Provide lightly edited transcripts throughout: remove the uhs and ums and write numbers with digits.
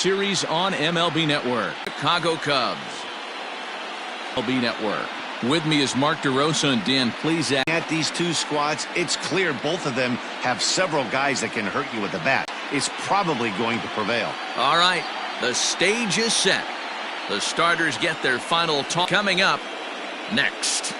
Series on MLB Network. Chicago Cubs. MLB Network. With me is Mark DeRosa and Dan Plesac. At these two squads, it's clear both of them have several guys that can hurt you with the bat. It's probably going to prevail. All right, the stage is set. The starters get their final talk coming up next.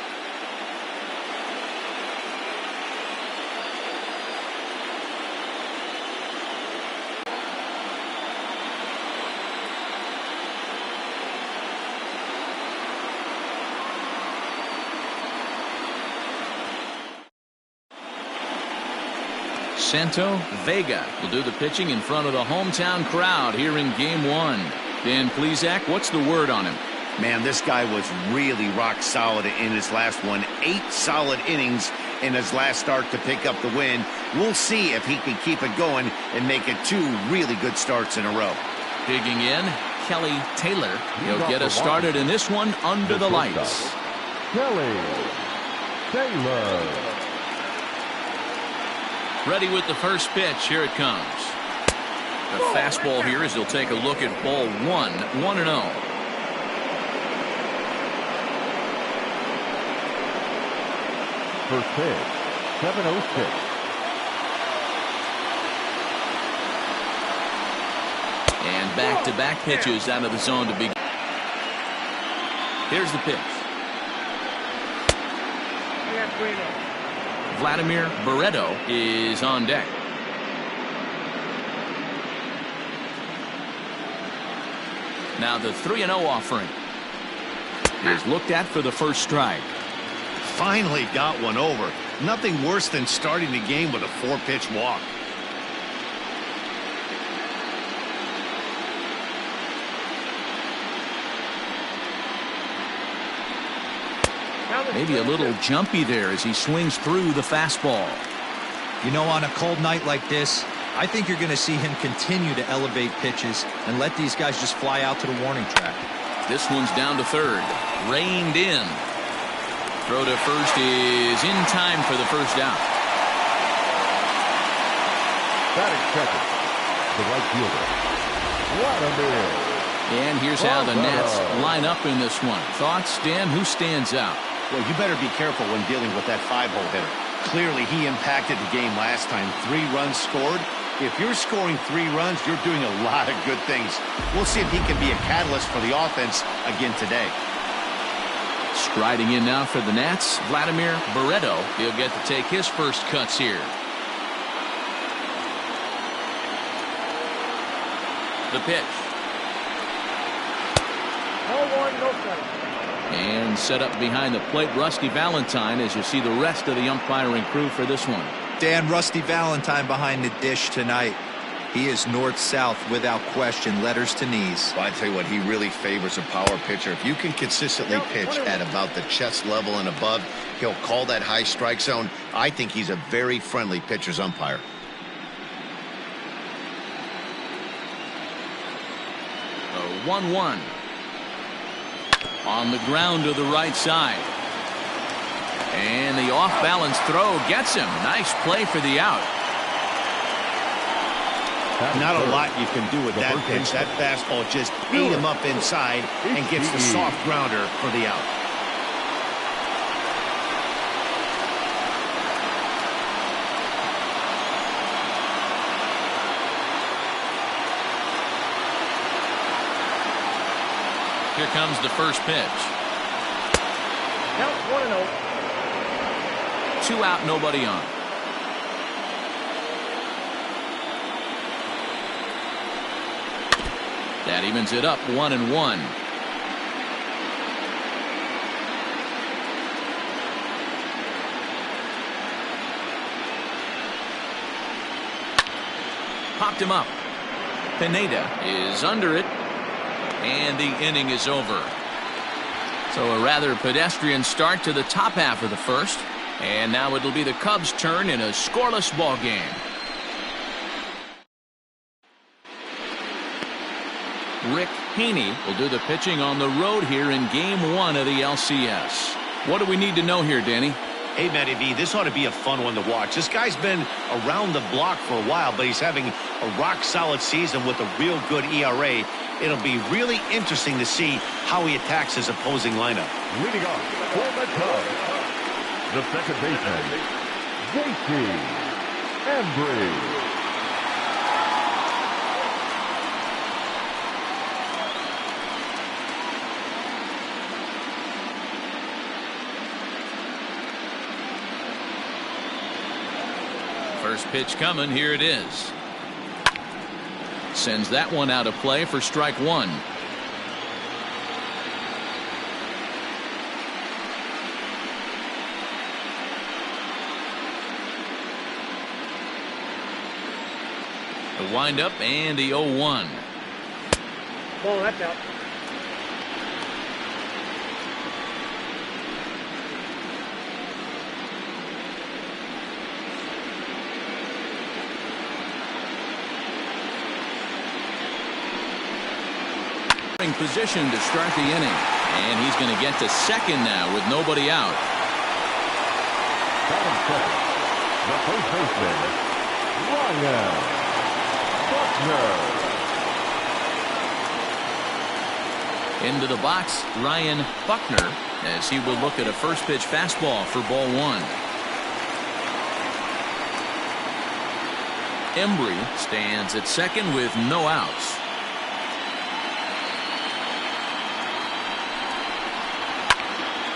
Santo Vega will do the pitching in front of the hometown crowd here in Game 1. Dan Plesac, what's the word on him? Man, this guy was really rock solid in his last one. 8 solid innings in his last start to pick up the win. We'll see if he can keep it going and make it 2 really good starts in a row. Digging in, Kelly Taylor. He'll get us started in this one under the lights. Kelly Taylor. Ready with the first pitch. Here it comes. The fastball here as he'll take a look at ball 1, 1-0. First pitch, 7:06. And back-to-back pitches out of the zone to begin. Here's the pitch. Vladimir Barreto is on deck. Now the 3-0 offering is looked at for the first strike. Finally got one over. Nothing worse than starting the game with a 4-pitch walk. Maybe a little jumpy there as he swings through the fastball. You know, on a cold night like this, I think you're going to see him continue to elevate pitches and let these guys just fly out to the warning track. This one's down to third. Reined in. Throw to first is in time for the first out. Batting second, the right fielder, Vladimir. And here's how the Nats line up in this one. Thoughts, Dan? Who stands out? Well, you better be careful when dealing with that 5-hole hitter. Clearly, he impacted the game last time. 3 runs scored. If you're scoring 3 runs, you're doing a lot of good things. We'll see if he can be a catalyst for the offense again today. Striding in now for the Nats, Vladimir Barreto. He'll get to take his first cuts here. The pitch. And set up behind the plate, Rusty Valentine, as you see the rest of the umpiring crew for this one. Dan, Rusty Valentine behind the dish tonight. He is north-south without question, letters to knees. Well, I tell you what, he really favors a power pitcher. If you can consistently pitch at about the chest level and above, he'll call that high strike zone. I think he's a very friendly pitcher's umpire. A 1-1. On the ground to the right side. And the off-balance throw gets him. Nice play for the out. Not a lot you can do with that pitch. That fastball just ate him up inside and gets the soft grounder for the out. Here comes the first pitch. Count 1-0. 2 out, nobody on. That evens it up 1-1. Popped him up. Pineda is under it. And the inning is over. So a rather pedestrian start to the top half of the first. And now it'll be the Cubs' turn in a scoreless ball game. Rick Haney will do the pitching on the road here in Game 1 of the LCS. What do we need to know here, Danny? Hey, Matty V, this ought to be a fun one to watch. This guy's been around the block for a while, but he's having a rock-solid season with a real good ERA. It'll be really interesting to see how he attacks his opposing lineup. Leading off for the Cubs, the second baseman, JT Embry. First pitch coming. Here it is. Sends that one out of play for strike one. The windup and the 0-1. Ball, that's out. Position to start the inning, and he's going to get to second now with nobody out. Batting second, the first baseman, Ryan Buckner. Into the box, Ryan Buckner, as he will look at a first pitch fastball for ball one. Embry stands at second with no outs.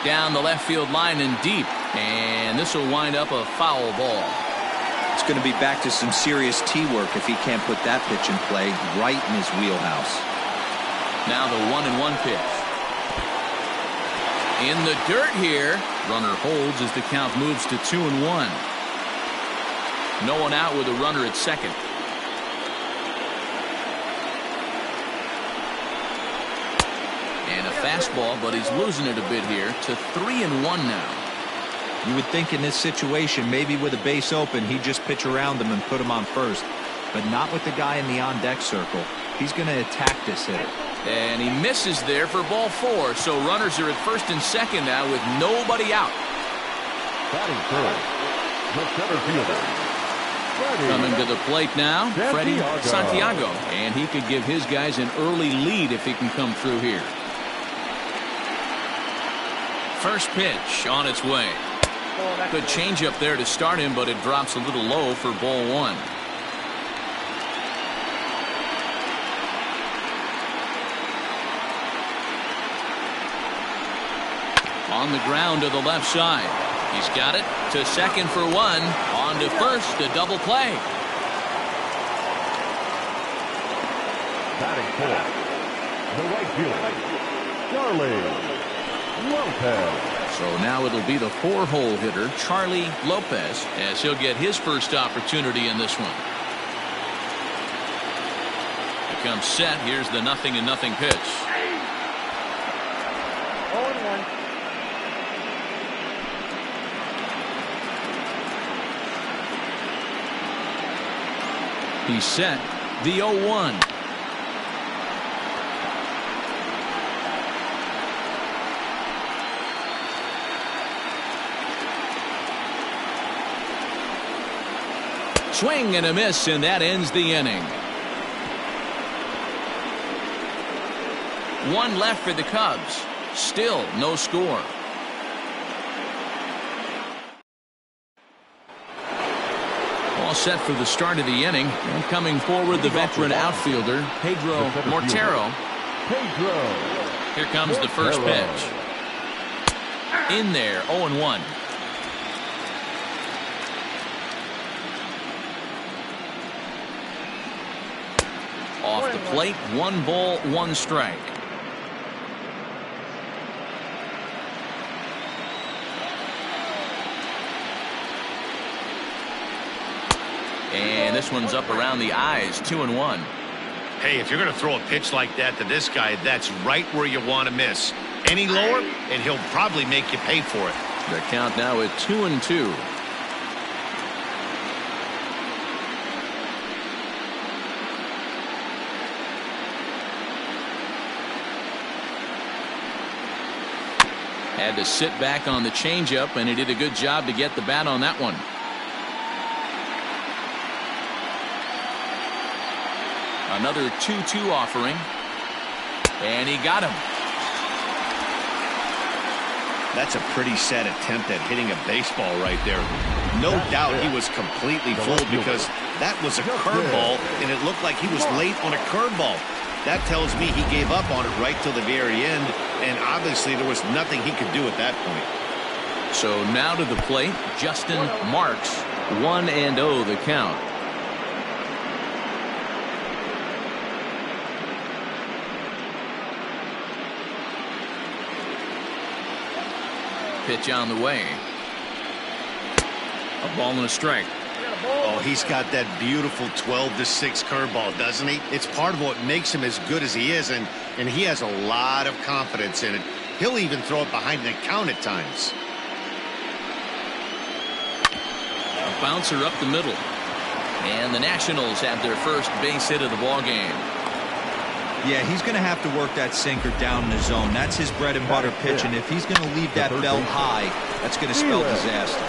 Down the left field line and deep, and this will wind up a foul ball. It's going to be back to some serious tee work if he can't put that pitch in play right in his wheelhouse. Now the 1-1 pitch. In the dirt here. Runner holds as the count moves to 2-1. No one out with a runner at second. And a fastball, but he's losing it a bit here to 3-1 now. You would think in this situation, maybe with a base open, he'd just pitch around him and put him on first. But not with the guy in the on-deck circle. He's going to attack this hitter. And he misses there for ball four. So runners are at first and second now with nobody out. Batting third, the center fielder, Freddie. Coming to the plate now, Freddie Santiago. And he could give his guys an early lead if he can come through here. First pitch on its way. Good changeup there to start him, but it drops a little low for ball one. On the ground to the left side. He's got it to second for one. On to first, a double play. Batting fourth, the right fielder, Charlie Lopez. So now it'll be the four-hole hitter, Charlie Lopez, as he'll get his first opportunity in this one. Becomes set. Here's the 0-0 pitch. 0-1. He's set. The 0-1. Swing and a miss, and that ends the inning. One left for the Cubs. Still no score. All set for the start of the inning. And coming forward, the veteran outfielder, Pedro Montero. Here comes the first pitch. In there, 0-1. Off the plate, 1 ball, 1 strike. And this one's up around the eyes, 2-1. Hey, if you're going to throw a pitch like that to this guy, that's right where you want to miss. Any lower, and he'll probably make you pay for it. The count now at 2-2. Had to sit back on the changeup, and he did a good job to get the bat on that one. Another 2-2 offering. And he got him. That's a pretty sad attempt at hitting a baseball right there. No doubt he was completely fooled because that was a curveball, and it looked like he was late on a curveball. That tells me he gave up on it right till the very end, and obviously there was nothing he could do at that point. So now to the plate, Justin Marks. 1-0 the count. Pitch on the way. A ball and a strike. Oh, he's got that beautiful 12-6 curveball, doesn't he? It's part of what makes him as good as he is, and he has a lot of confidence in it. He'll even throw it behind the count at times. A bouncer up the middle. And the Nationals have their first base hit of the ball game. Yeah, he's going to have to work that sinker down in the zone. That's his bread and butter pitch, and if he's going to leave that belt high, that's going to spell disaster.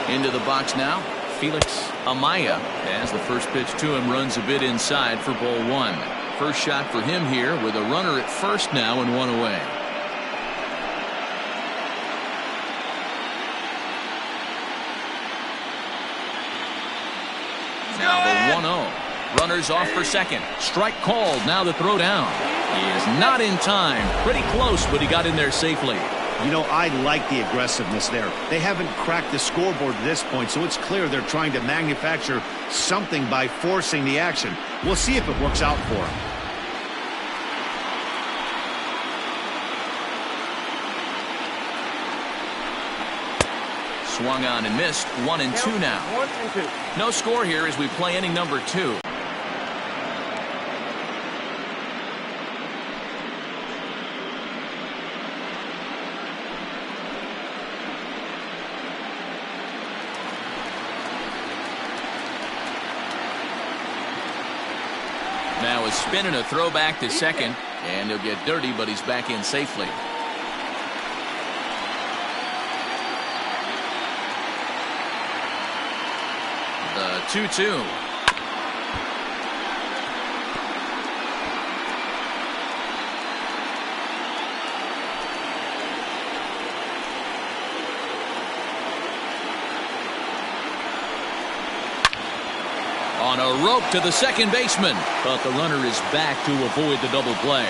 Into the box now, Felix Amaya, as the first pitch to him runs a bit inside for ball one. First shot for him here with a runner at first now and one away. Now the 1-0. Runners off for second. Strike called. Now the throw down. He is not in time. Pretty close, but he got in there safely. You know, I like the aggressiveness there. They haven't cracked the scoreboard at this point, so it's clear they're trying to manufacture something by forcing the action. We'll see if it works out for them. Swung on and missed. 1-2 now. 1-2. No score here as we play inning number 2. Now a spin and a throw back to second, and he'll get dirty, but he's back in safely. The 2-2. On a rope to the second baseman, but the runner is back to avoid the double play.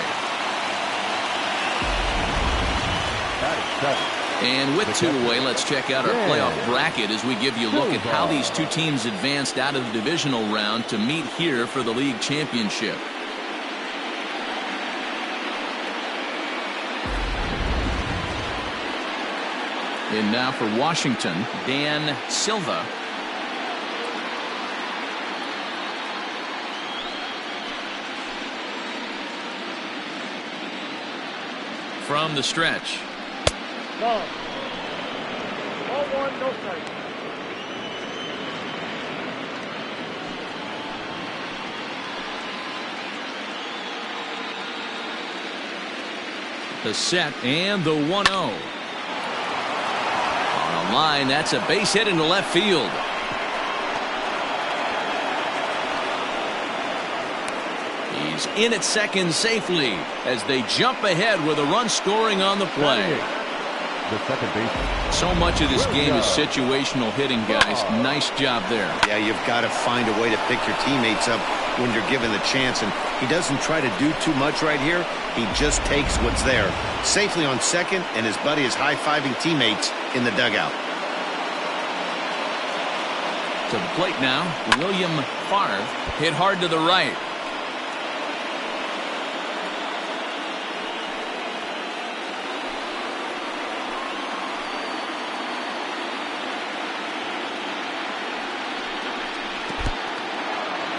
And with 2 away, let's check out our playoff bracket as we give you a look at how these two teams advanced out of the divisional round to meet here for the league championship. And now for Washington, Dan Silva. From the stretch. Ball. Ball 1, no strike. The set and the 1-0. On a line, that's a base hit into left field. He's in at second safely as they jump ahead with a run scoring on the play. The second baseman. So much of this game is situational hitting, guys. Nice job there. Yeah, you've got to find a way to pick your teammates up when you're given the chance, and he doesn't try to do too much right here. He just takes what's there. Safely on second, and his buddy is high-fiving teammates in the dugout. To the plate now, William Favre hit hard to the right.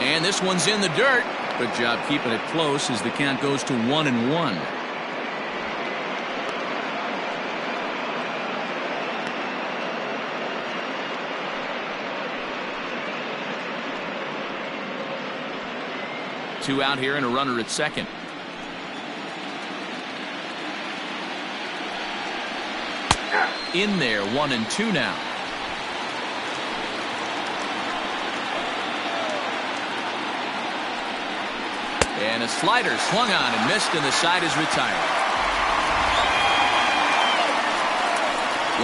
And this one's in the dirt. Good job keeping it close as the count goes to 1-1. 2 out here and a runner at second. In there, 1-2 now. And a slider swung on and missed, and the side is retired.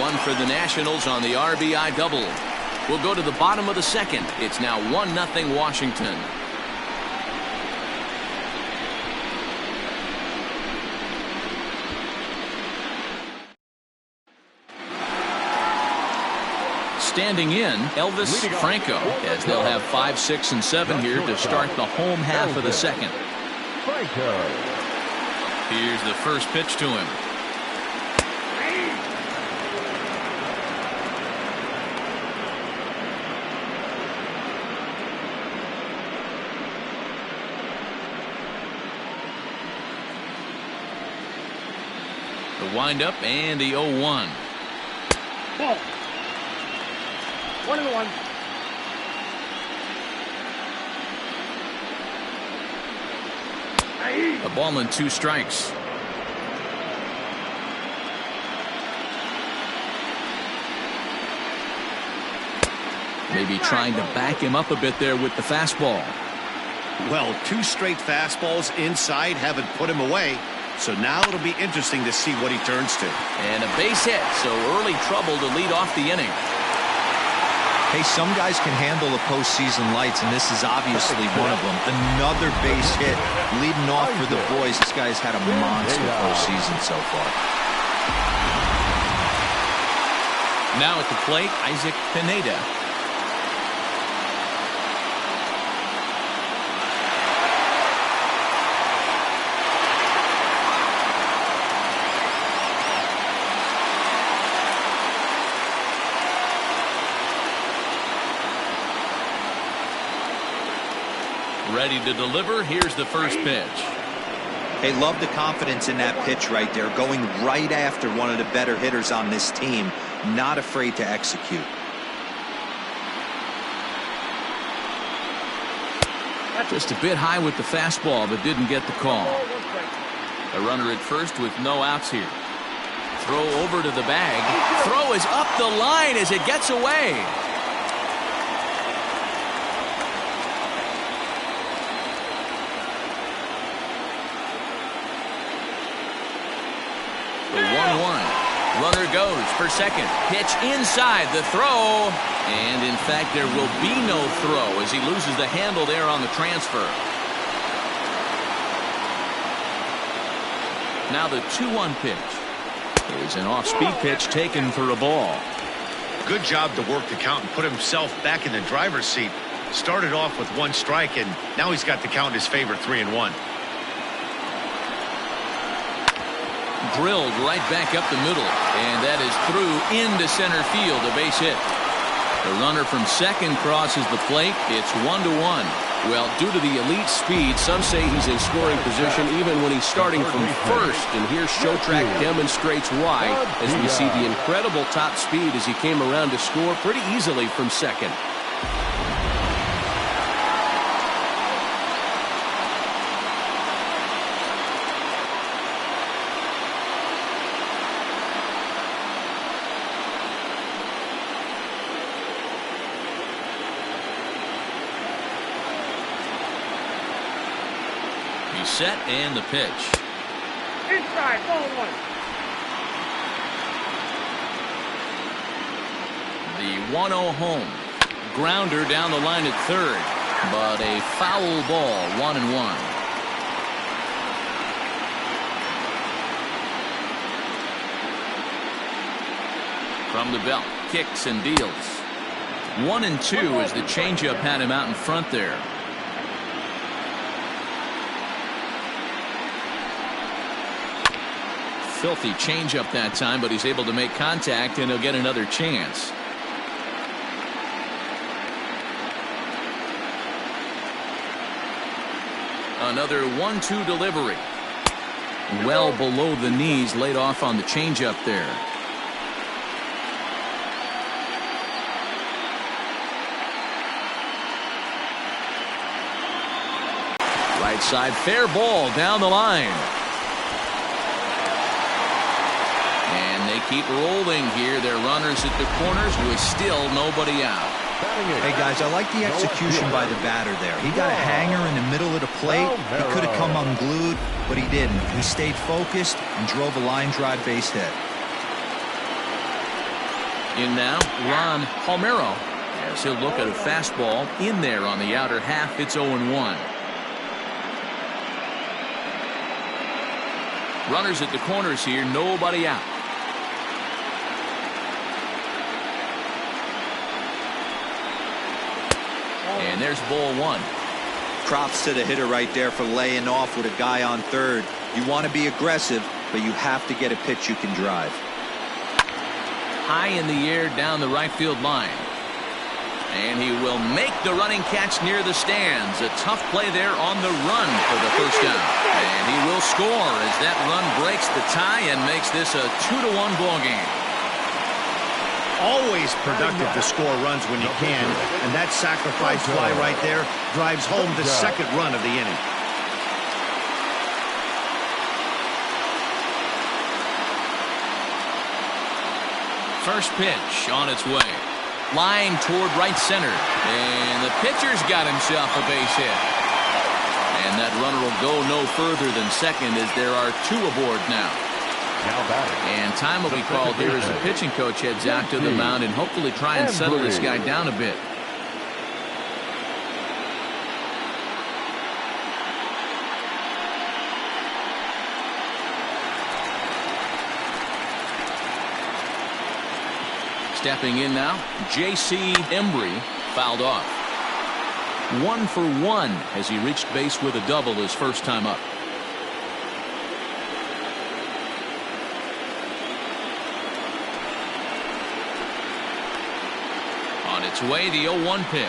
1 for the Nationals on the RBI double. We'll go to the bottom of the second. It's now 1-0 Washington. Standing in, Elvis Franco, as they'll have 5, 6, and 7 here to start the home half of the second. Here's the first pitch to him. The windup and the 0-1. Ball. 1-1. A ball and 2 strikes. Maybe trying to back him up a bit there with the fastball. Well, 2 straight fastballs inside haven't put him away. So now it'll be interesting to see what he turns to. And a base hit, so early trouble to lead off the inning. Hey, some guys can handle the postseason lights, and this is obviously one of them. Another base hit leading off for the boys. This guy's had a monster postseason so far. Now at the plate, Isaac Pineda. Ready to deliver. Here's the first pitch. Hey, love the confidence in that pitch right there. Going right after one of the better hitters on this team. Not afraid to execute. Just a bit high with the fastball, but didn't get the call. A runner at first with no outs here. Throw over to the bag. Throw is up the line as it gets away. The 1-1. Runner goes for second. Pitch inside the throw. And in fact, there will be no throw as he loses the handle there on the transfer. Now the 2-1 pitch is an off-speed pitch taken for a ball. Good job to work the count and put himself back in the driver's seat. Started off with 1 strike, and now he's got the count in his favor, 3-1. Drilled right back up the middle, and that is through into center field, a base hit. The runner from second crosses the plate. It's 1-1. Well, due to the elite speed, some say he's in scoring position even when he's starting from first. And here Showtrack demonstrates why, as we see the incredible top speed as he came around to score pretty easily from second. Set and the pitch. Inside, ball 1. The 1-0 home. Grounder down the line at third, but a foul ball, 1-1. From the belt, kicks and deals. 1-2 as the changeup had him out in front there. Filthy changeup that time, but he's able to make contact, and he'll get another chance. Another 1-2 delivery. Well below the knees, laid off on the changeup there. Right side, fair ball down the line. And they keep rolling here. Their runners at the corners with still nobody out. Hey, guys, I like the execution by the batter there. He got a hanger in the middle of the plate. He could have come unglued, but he didn't. He stayed focused and drove a line drive base hit. In now, Ron Palmero, as he'll look at a fastball in there on the outer half. It's 0-1. Runners at the corners here, nobody out. And there's ball one. Props to the hitter right there for laying off with a guy on third. You want to be aggressive, but you have to get a pitch you can drive. High in the air down the right field line. And he will make the running catch near the stands. A tough play there on the run for the first down. And he will score as that run breaks the tie and makes this a 2-1 ball game. Always productive to score runs when you can, and that sacrifice fly right there drives home the second run of the inning. First pitch on its way. Line toward right center. And the pitcher's got himself a base hit. And that runner will go no further than second as there are two aboard now. And time will be called here as the pitching coach heads out to the mound and hopefully try and settle this guy down a bit. Stepping in now, J.C. Embry fouled off. 1 for 1 as he reached base with a double his first time up. On its way, the 0-1 pitch.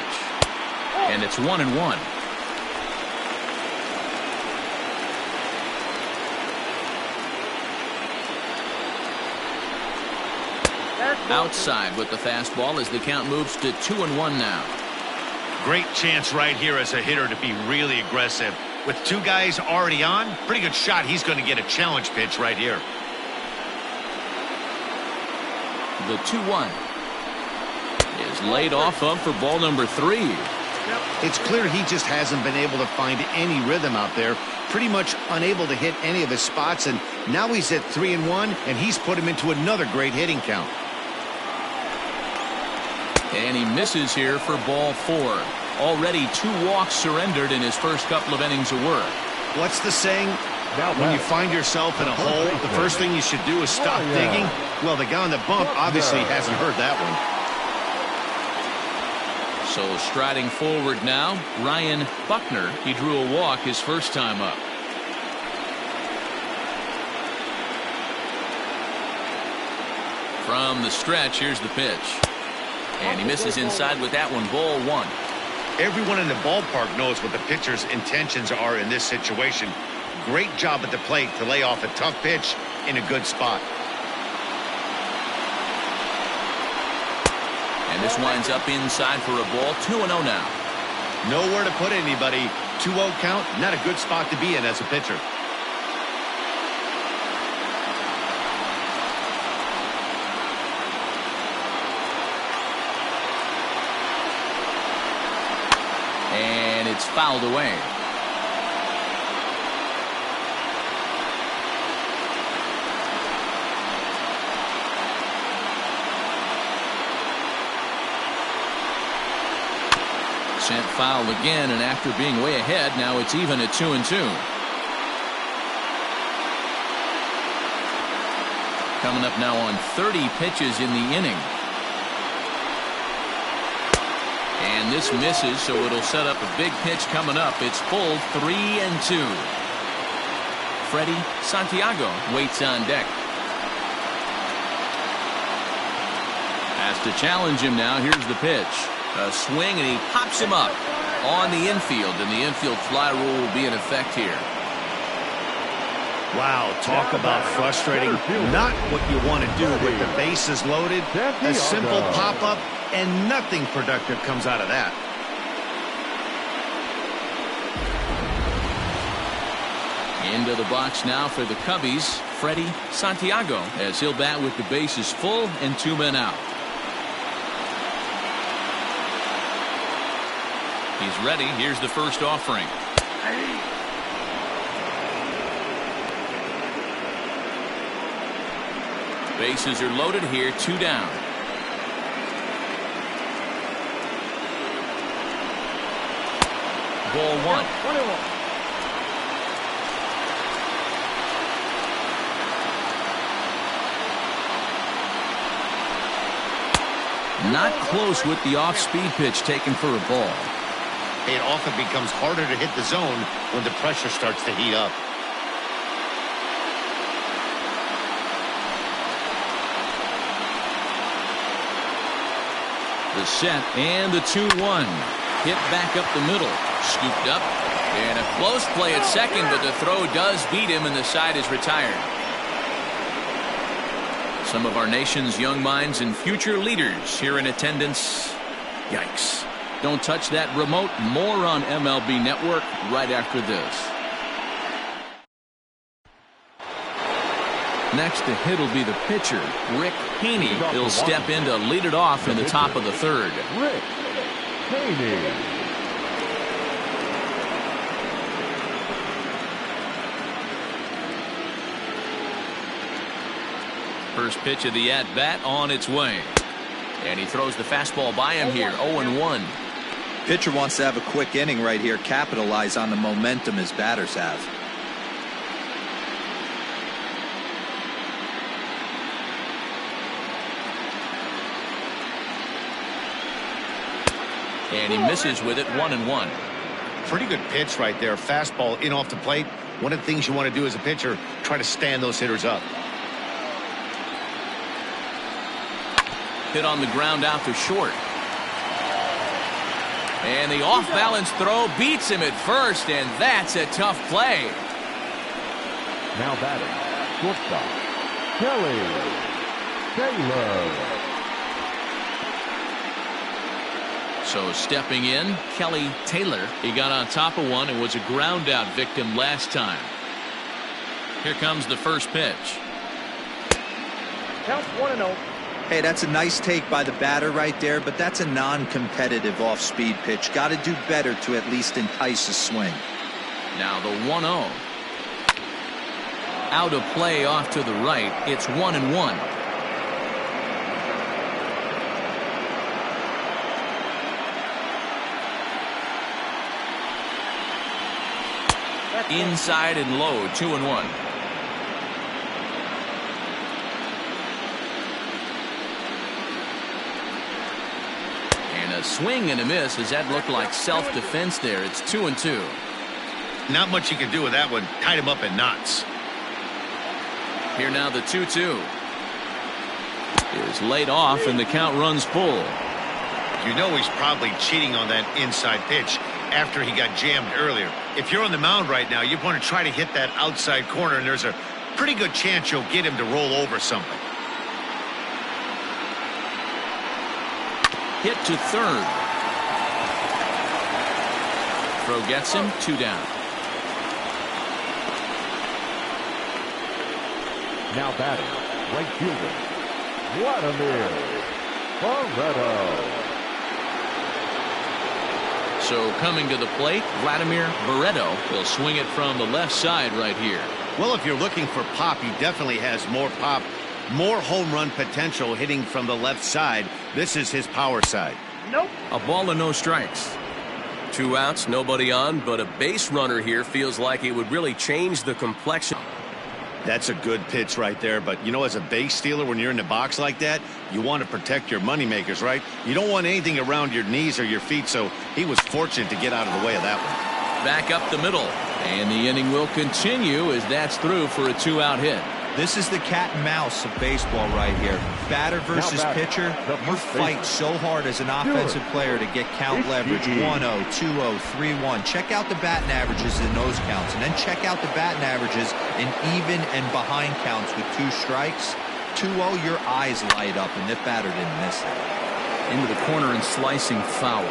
And it's 1-1. Outside with the fastball as the count moves to 2-1 now. Great chance right here as a hitter to be really aggressive. With two guys already on, pretty good shot he's going to get a challenge pitch right here. The 2-1 is laid off of for ball number 3. It's clear he just hasn't been able to find any rhythm out there. Pretty much unable to hit any of his spots, and now he's at 3-1, and he's put him into another great hitting count. And he misses here for ball 4. Already 2 walks surrendered in his first couple of innings of work. What's the saying? When you find yourself in a hole, the first thing you should do is stop digging. Well, the guy on the bump obviously hasn't heard that one. So striding forward now, Ryan Buckner. He drew a walk his first time up. From the stretch, here's the pitch. And he misses inside with that one, ball 1. Everyone in the ballpark knows what the pitcher's intentions are in this situation. Great job at the plate to lay off a tough pitch in a good spot. And this winds up inside for a ball, 2-0 now. Nowhere to put anybody. 2-0 count, not a good spot to be in as a pitcher. And it's fouled away. Sent foul again, and after being way ahead, now it's even at 2-2. Coming up now on 30 pitches in the inning. And this misses, so it'll set up a big pitch coming up. It's full 3-2. Freddie Santiago waits on deck. Has to challenge him now. Here's the pitch. A swing, and he pops him up on the infield, and the infield fly rule will be in effect here. Wow, talk about frustrating. Not what you want to do with the bases loaded. A simple pop-up, and nothing productive comes out of that. Into the box now for the Cubbies, Freddie Santiago, as he'll bat with the bases full and 2 men out. He's ready. Here's the first offering. Bases are loaded here, 2 down. Ball 1. Not close with the off-speed pitch taken for a ball. It often becomes harder to hit the zone when the pressure starts to heat up. The set and the 2-1. Hit back up the middle. Scooped up. And a close play at second, but the throw does beat him and the side is retired. Some of our nation's young minds and future leaders here in attendance. Yikes. Don't touch that remote. More on MLB Network right after this. Next to hit will be the pitcher, Rick Haney. He'll step in to lead it off in the top of the third. Rick Haney. First pitch of the at-bat on its way. And he throws the fastball by him here, 0-1. Pitcher wants to have a quick inning right here, capitalize on the momentum his batters have. And he misses with it, 1-1. Pretty good pitch right there. Fastball in off the plate. One of the things you want to do as a pitcher, try to stand those hitters up. Hit on the ground out to short. And the off-balance throw beats him at first, and that's a tough play. Now batting, shortstop, Kelly Taylor. So stepping in, Kelly Taylor. He got on top of one and was a ground out victim last time. Here comes the first pitch. Count 1-0. Hey, that's a nice take by the batter right there, but that's a non-competitive off-speed pitch. Got to do better to at least entice a swing. Now the 1-0. Out of play off to the right. It's 1-1. Inside and low, 2-1. And a swing and a miss. Does that look like self-defense there? It's 2-2. Not much you can do with that one. Tied him up in knots. Here now the 2-2 is laid off and the count runs full. You know he's probably cheating on that inside pitch after he got jammed earlier. If you're on the mound right now, you want to try to hit that outside corner, and there's a pretty good chance you'll get him to roll over something. Hit to third. Throw gets him, 2 down. Now batting, right fielder, Vladimir Barreto. So coming to the plate, Vladimir Barreto will swing it from the left side right here. Well, if you're looking for pop, he definitely has more pop, more home run potential hitting from the left side. This is his power side. Nope. A ball and no strikes. 2 outs, nobody on, but a base runner here feels like it would really change the complexion. That's a good pitch right there, but you know, as a base stealer, when you're in the box like that, you want to protect your moneymakers, right? You don't want anything around your knees or your feet, so he was fortunate to get out of the way of that one. Back up the middle, and the inning will continue as that's through for a 2-out hit. This is the cat and mouse of baseball right here. Batter versus pitcher. You fight so hard as an offensive player to get count leverage. 1-0, 2-0, 3-1. Check out the batting averages in those counts, and then check out the batting averages in even and behind counts with 2 strikes. 2-0, your eyes light up, and the batter didn't miss it. Into the corner and slicing foul.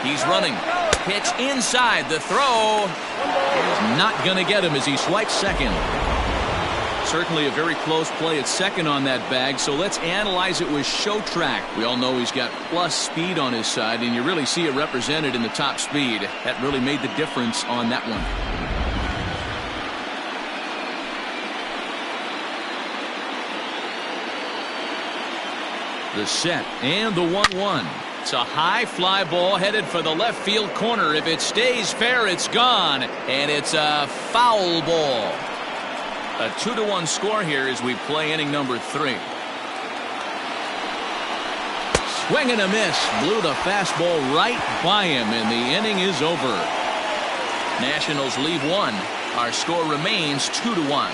He's running. Pitch inside. The throw is not going to get him as he swipes second. Certainly a very close play at second on that bag, so let's analyze it with show track. We all know he's got plus speed on his side, and you really see it represented in the top speed. That really made the difference on that one. The set and the 1-1. It's a high fly ball headed for the left field corner. If it stays fair, it's gone, and it's a foul ball. A 2-1 score here as we play inning number 3. Swing and a miss. Blew the fastball right by him, and the inning is over. Nationals leave 1. Our score remains 2-1.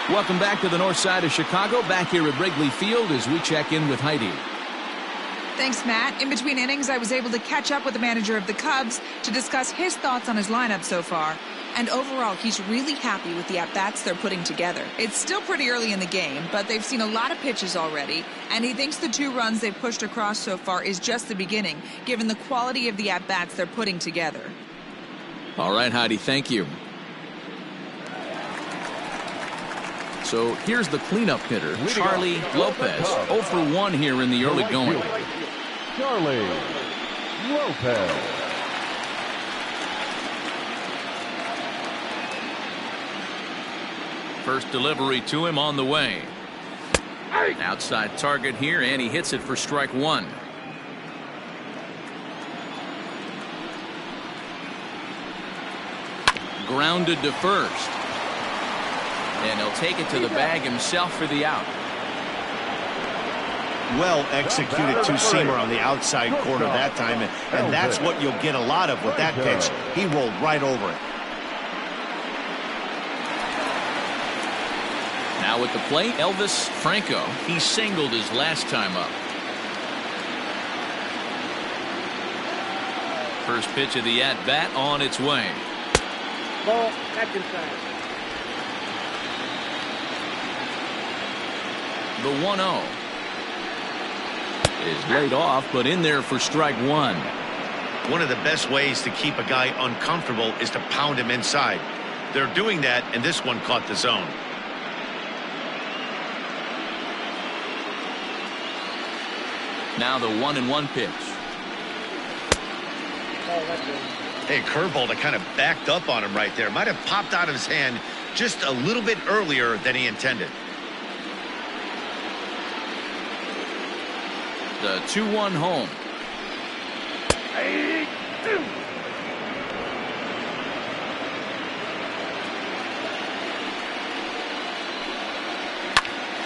Welcome back to the north side of Chicago, back here at Wrigley Field as we check in with Heidi. Thanks, Matt. In between innings, I was able to catch up with the manager of the Cubs to discuss his thoughts on his lineup so far. And overall, he's really happy with the at-bats they're putting together. It's still pretty early in the game, but they've seen a lot of pitches already, and he thinks the 2 runs they've pushed across so far is just the beginning, given the quality of the at-bats they're putting together. All right, Heidi, thank you. So here's the cleanup hitter, Charlie Lopez. 0 for 1 here in the early going. Charlie Lopez. First delivery to him on the way. Outside target here, and he hits it for strike 1. Grounded to first. And he'll take it to the bag himself for the out. Well executed two-seamer on the outside corner that time, and that's what you'll get a lot of with that pitch. He rolled right over it. Now at the plate, Elvis Franco. He singled his last time up. First pitch of the at-bat on its way. Ball, back inside. The 1-0 is laid off, but in there for strike 1. One of the best ways to keep a guy uncomfortable is to pound him inside. They're doing that, and this one caught the zone. Now the 1-1 pitch. Hey, curveball that kind of backed up on him right there. Might have popped out of his hand just a little bit earlier than he intended. The 2-1 home.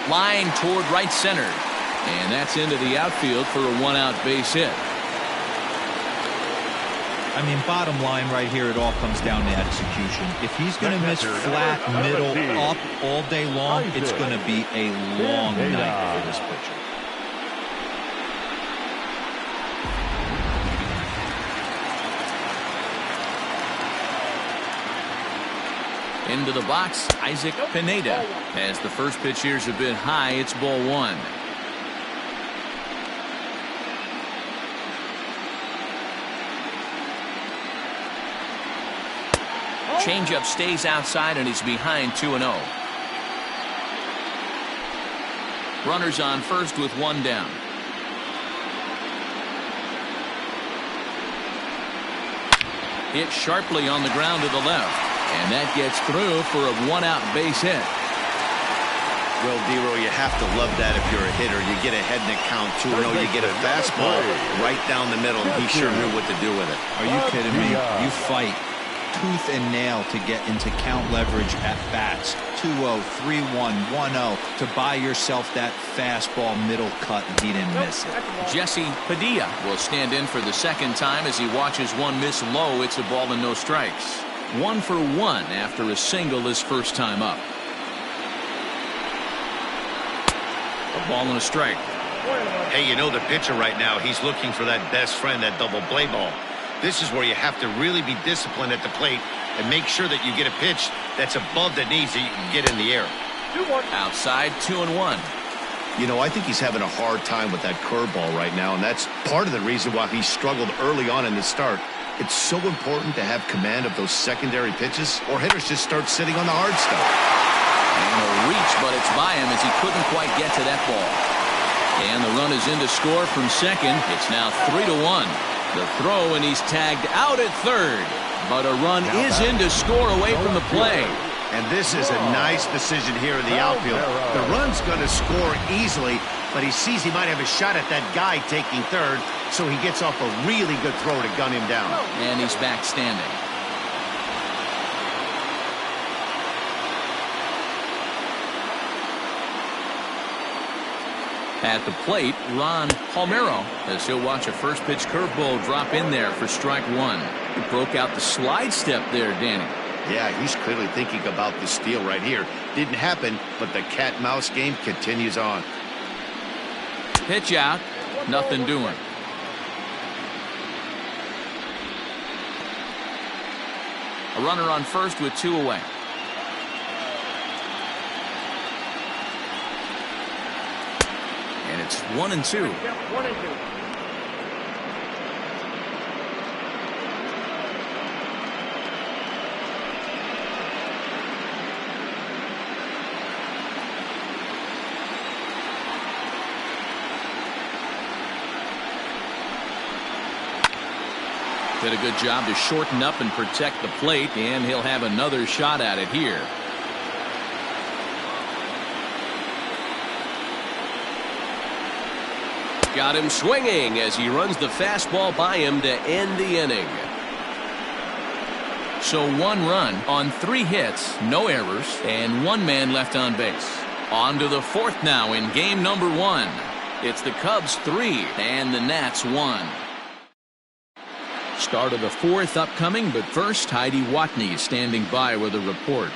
Line toward right center. And that's into the outfield for a 1-out base hit. I mean, bottom line right here, it all comes down to execution. If he's going to miss flat, middle, up all day long, it's going to be a long night for this pitcher. Into the box, Isaac Pineda. As the first pitch here's a bit high, it's ball 1. Changeup stays outside, and he's behind 2-0. Runners on first with 1 down. Hit sharply on the ground to the left. And that gets through for a 1-out base hit. Well, D-Row, you have to love that if you're a hitter. You get ahead in the count 2-0. You get a fastball right down the middle, and he sure knew what to do with it. Are you kidding me? You fight tooth and nail to get into count leverage at bats. 2-0, 3-1, 1-0 to buy yourself that fastball middle cut, and he didn't miss it. Jesse Padilla will stand in for the second time as he watches one miss low. It's a ball and no strikes. 1 for 1 after a single his first time up. A ball and a strike. Hey, you know the pitcher right now, he's looking for that best friend, that double play ball. This is where you have to really be disciplined at the plate and make sure that you get a pitch that's above the knees that you can get in the air. Outside, 2-1. You know, I think he's having a hard time with that curveball right now, and that's part of the reason why he struggled early on in the start. It's so important to have command of those secondary pitches, or hitters just start sitting on the hard stuff. And a reach, but it's by him as he couldn't quite get to that ball. And the run is in to score from second. It's now 3-1. The throw, and he's tagged out at third. But a run is in to score away from the play. And this is a nice decision here in the outfield. The run's going to score easily, but he sees he might have a shot at that guy taking third, so he gets off a really good throw to gun him down. And he's back standing. At the plate, Ron Palmero, as he'll watch a first pitch curveball drop in there for strike one. He broke out the slide step there, Danny. Yeah, he's clearly thinking about the steal right here. Didn't happen, but the cat-mouse game continues on. Pitch out, nothing doing. A runner on first with 2 away. And it's 1-2. 1-2. Did a good job to shorten up and protect the plate, and he'll have another shot at it here. Got him swinging as he runs the fastball by him to end the inning. So 1 run on 3 hits, no errors, and 1 man left on base. On to the 4th now in game number 1. It's the Cubs 3 and the Nats 1. Start of the 4th upcoming, but first, Heidi Watney standing by with a report.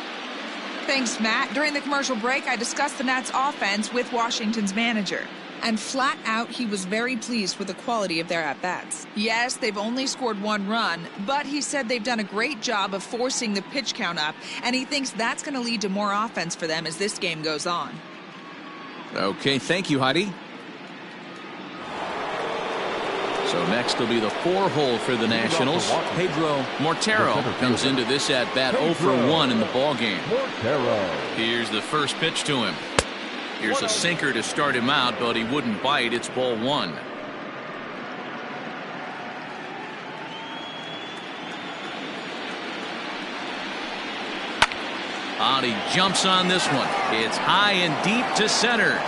Thanks, Matt. During the commercial break, I discussed the Nats' offense with Washington's manager. And flat out, he was very pleased with the quality of their at-bats. Yes, they've only scored 1 run, but he said they've done a great job of forcing the pitch count up, and he thinks that's going to lead to more offense for them as this game goes on. Okay, thank you, Heidi. So next will be the 4-hole for the Nationals. Pedro Mortero comes into this at-bat 0 for 1 in the ballgame. Here's the first pitch to him. Here's a sinker to start him out, but he wouldn't bite. It's ball 1. He jumps on this one. It's high and deep to center.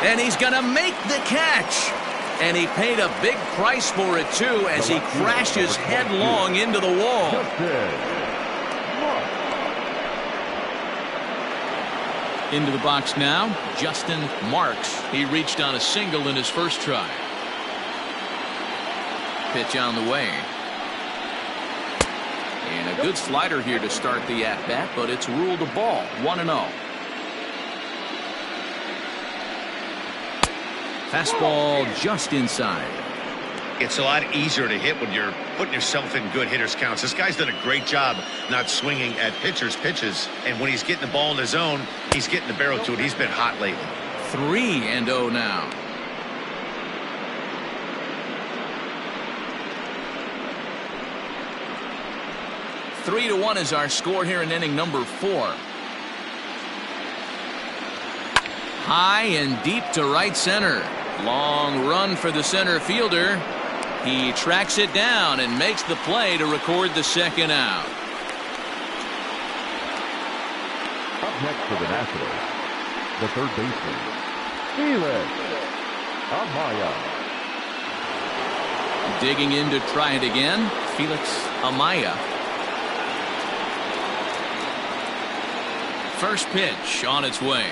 And he's going to make the catch. And he paid a big price for it, too, as he crashes headlong into the wall. Into the box now, Justin Marks. He reached on a single in his first try. Pitch on the way. And a good slider here to start the at-bat, but it's ruled a ball, 1-0. Fastball just inside. It's a lot easier to hit when you're putting yourself in good hitters' counts. This guy's done a great job not swinging at pitchers' pitches. And when he's getting the ball in his zone, he's getting the barrel to it. He's been hot lately. 3-0 now. Three to 1 is our score here in inning number 4. High and deep to right center. Long run for the center fielder. He tracks it down and makes the play to record the second out. Up next for the Nationals, the third baseman, Felix Amaya. Digging in to try it again, Felix Amaya. First pitch on its way.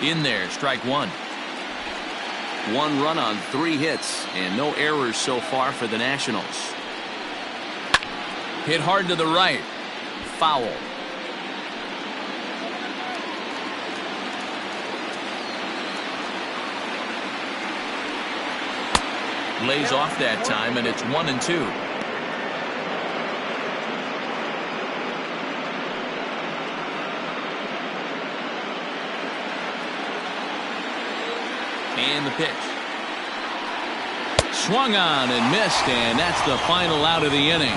In there, strike 1. 1 run on 3 hits and no errors so far for the Nationals. Hit hard to the right. Foul. Lays off that time, and it's 1-2. And the pitch. Swung on and missed, and that's the final out of the inning.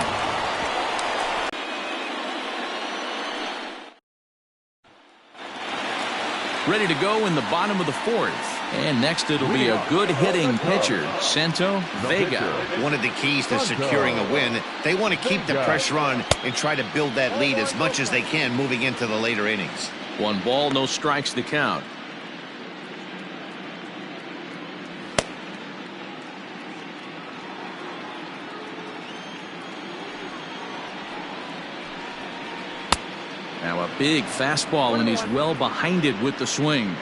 Ready to go in the bottom of the fourth. And next it'll be a good hitting pitcher, Santo Vega. One of the keys to securing a win, they want to keep the pressure on and try to build that lead as much as they can moving into the later innings. 1 ball, no strikes to count. Now a big fastball, and he's well behind it with the swing.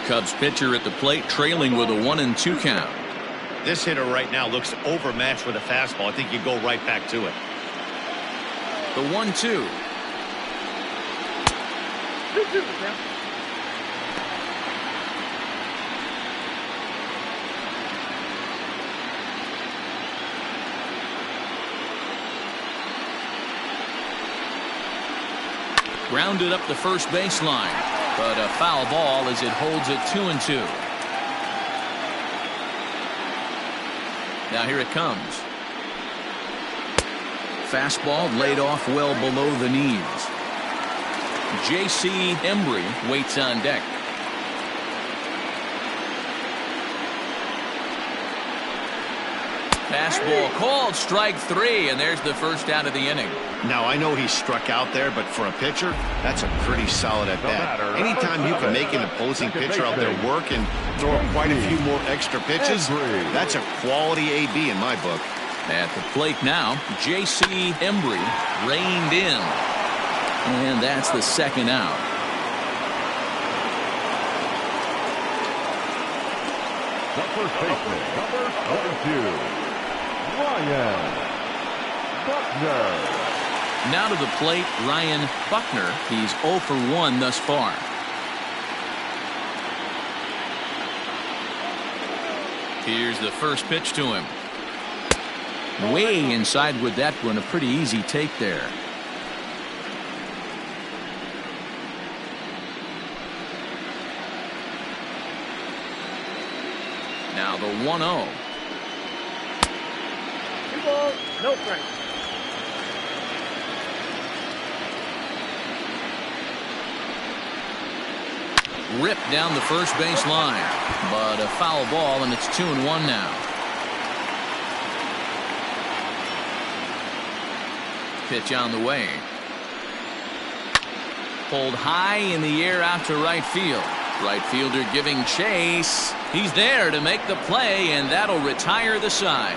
Cubs pitcher at the plate, trailing with a 1-2 count. This hitter right now looks overmatched with a fastball. I think you go right back to it. The 1-2. Grounded up the first baseline, but a foul ball as it holds it 2-2. Now here it comes. Fastball laid off well below the knees. J.C. Embry waits on deck. Fastball called, strike 3, and there's the first out of the inning. Now, I know he struck out there, but for a pitcher, that's a pretty solid at-bat. Anytime you can make an opposing pitcher out there work and throw quite a few more extra pitches, that's a quality AB in my book. At the plate now, J.C. Embry reined in. And that's the second out. The first baseman, number 22, Ryan Buckner. Now to the plate, Ryan Buckner. He's 0 for 1 thus far. Here's the first pitch to him. Way inside with that one. A pretty easy take there. Now the 1-0. 2 balls, no strikes. Ripped down the first base line, but a foul ball, and it's 2-1 now. Pitch on the way. Pulled high in the air out to right field. Right fielder giving chase. He's there to make the play, and that'll retire the side.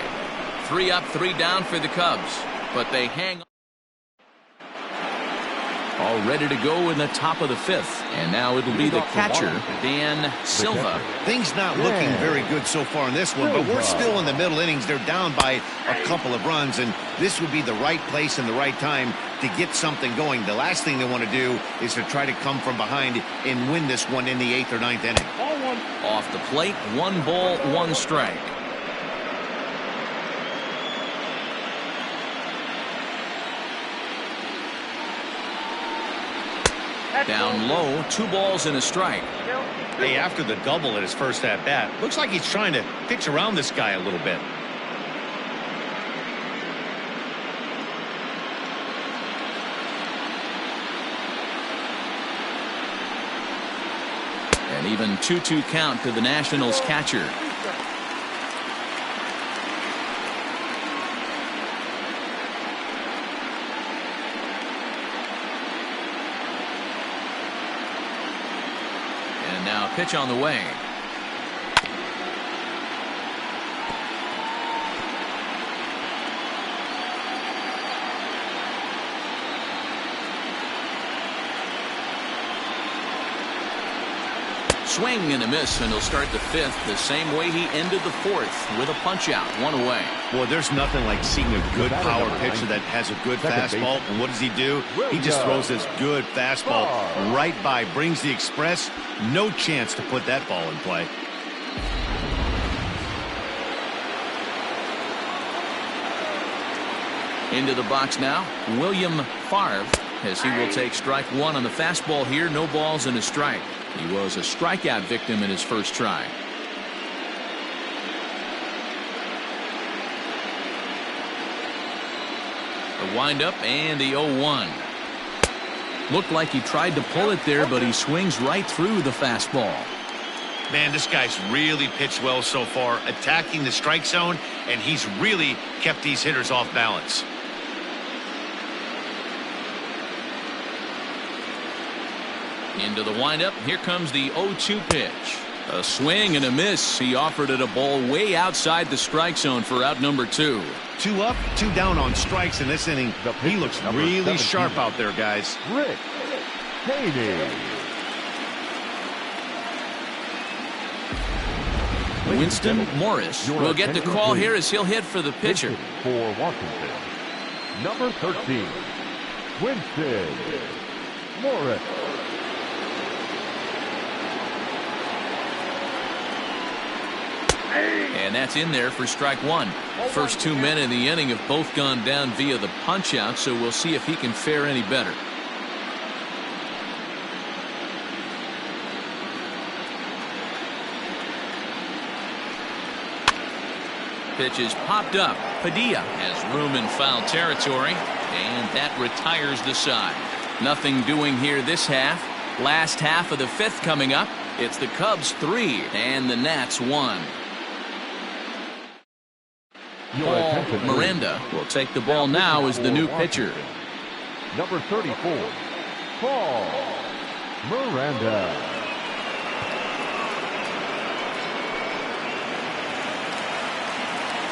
3 up, 3 down for the Cubs, but they hang on. All ready to go in the top of the 5th, and now it'll be the catcher, Dan Silva. Things not looking very good so far in this one, but we're still in the middle innings. They're down by a couple of runs, and this would be the right place and the right time to get something going. The last thing they want to do is to try to come from behind and win this one in the 8th or 9th inning. Off the plate, 1 ball, 1 strike. Down low, 2 balls and a strike. Hey, after the double at his first at-bat, looks like he's trying to pitch around this guy a little bit. An even 2-2 count to the Nationals catcher. Now pitch on the way. Swing and a miss, and he'll start the 5th the same way he ended the 4th with a punch out, 1 away. Well, there's nothing like seeing a good power pitcher that has a good fastball. And what does he do? He just throws this good fastball right by, brings the express. No chance to put that ball in play. Into the box now, William Favre. as he will take strike one on the fastball here. No balls and a strike. He was a strikeout victim in his first try. The windup and the 0-1. Looked like he tried to pull it there, but he swings right through the fastball. Man, this guy's really pitched well so far, attacking the strike zone, and he's really kept these hitters off balance. Into the windup. Here comes the 0-2 pitch. A swing and a miss. He offered it a ball way outside the strike zone for out number 2. 2 up, 2 down on strikes in this inning. He looks really sharp out there, guys. Rick Haney. Winston Morris will get the call here as he'll hit for the pitcher. For Washington, number 13, Winston Morris. And that's in there for strike one. First 2 men in the inning have both gone down via the punch out, so we'll see if he can fare any better. Pitch is popped up. Padilla has room in foul territory, and that retires the side. Nothing doing here this half. Last half of the 5th coming up. It's the Cubs 3 and the Nats 1. Paul Miranda will take the ball now as the new pitcher. Number 34, Paul Miranda.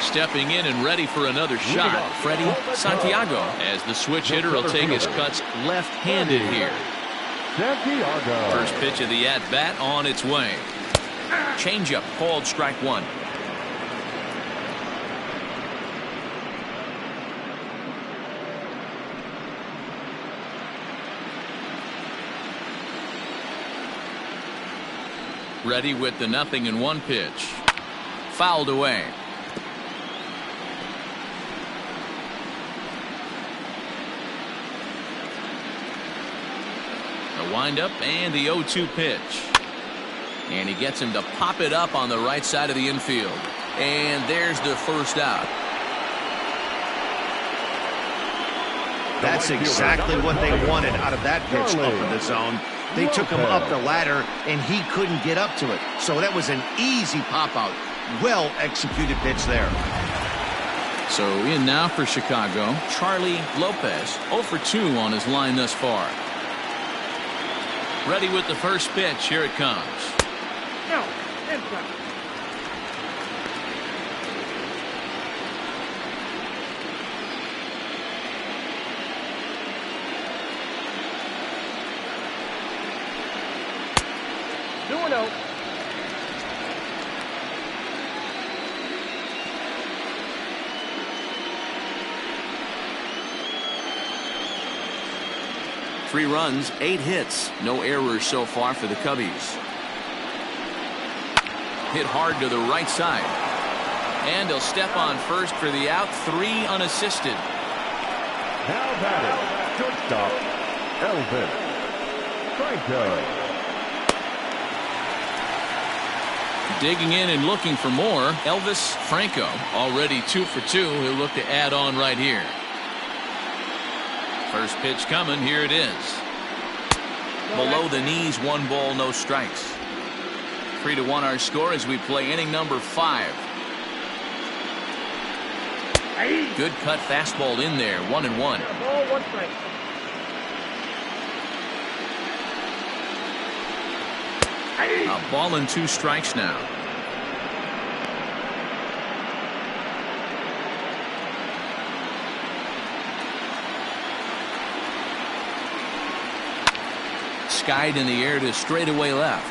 Stepping in and ready for another shot, Freddie Santiago, as the switch hitter will take his cuts left-handed here. Santiago. First pitch of the at-bat on its way. Changeup called strike one. Ready with the 0-1 pitch. Fouled away. The windup and the 0-2 pitch. And he gets him to pop it up on the right side of the infield. And there's the first out. That's exactly what they wanted out of that pitch up in the zone. They took him up the ladder, and he couldn't get up to it. So that was an easy pop-out. Well-executed pitch there. So in now for Chicago, Charlie Lopez, 0 for 2 on his line thus far. Ready with the first pitch. Here it comes. No, inside. Doing out. Three runs, 8 hits, no errors so far for the Cubbies. Hit hard to the right side. And he'll step on first for the out. 3 unassisted. Now batting, shortstop, Elvis Franco. Digging in and looking for more, Elvis Franco, already 2 for 2. He'll look to add on right here. First pitch coming. Here it is. Below the knees, 1 ball, no strikes. 3-1 our score as we play inning number 5. Good cut fastball in there. 1-1. Ball, 1 strike. A ball and 2 strikes now. Skied in the air to straightaway left.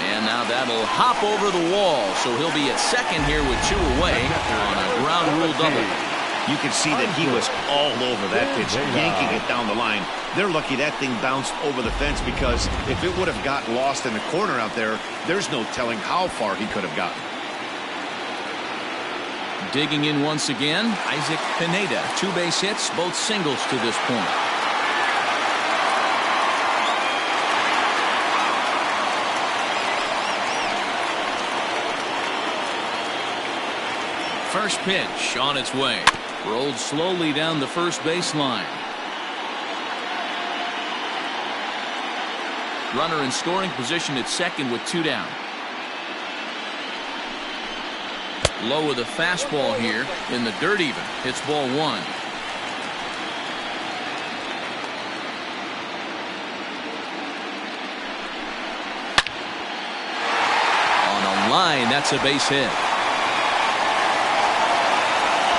And now that'll hop over the wall, so he'll be at second here with 2 away on a ground rule double. You can see that he was all over that pitch, yanking it down the line. They're lucky that thing bounced over the fence, because if it would have gotten lost in the corner out there, there's no telling how far he could have gotten. Digging in once again, Isaac Pineda. 2 base hits, both singles to this point. First pitch on its way. Rolled slowly down the first baseline. Runner in scoring position at second with 2 down. Low with a fastball here in the dirt even. Hits ball 1. On a line, that's a base hit.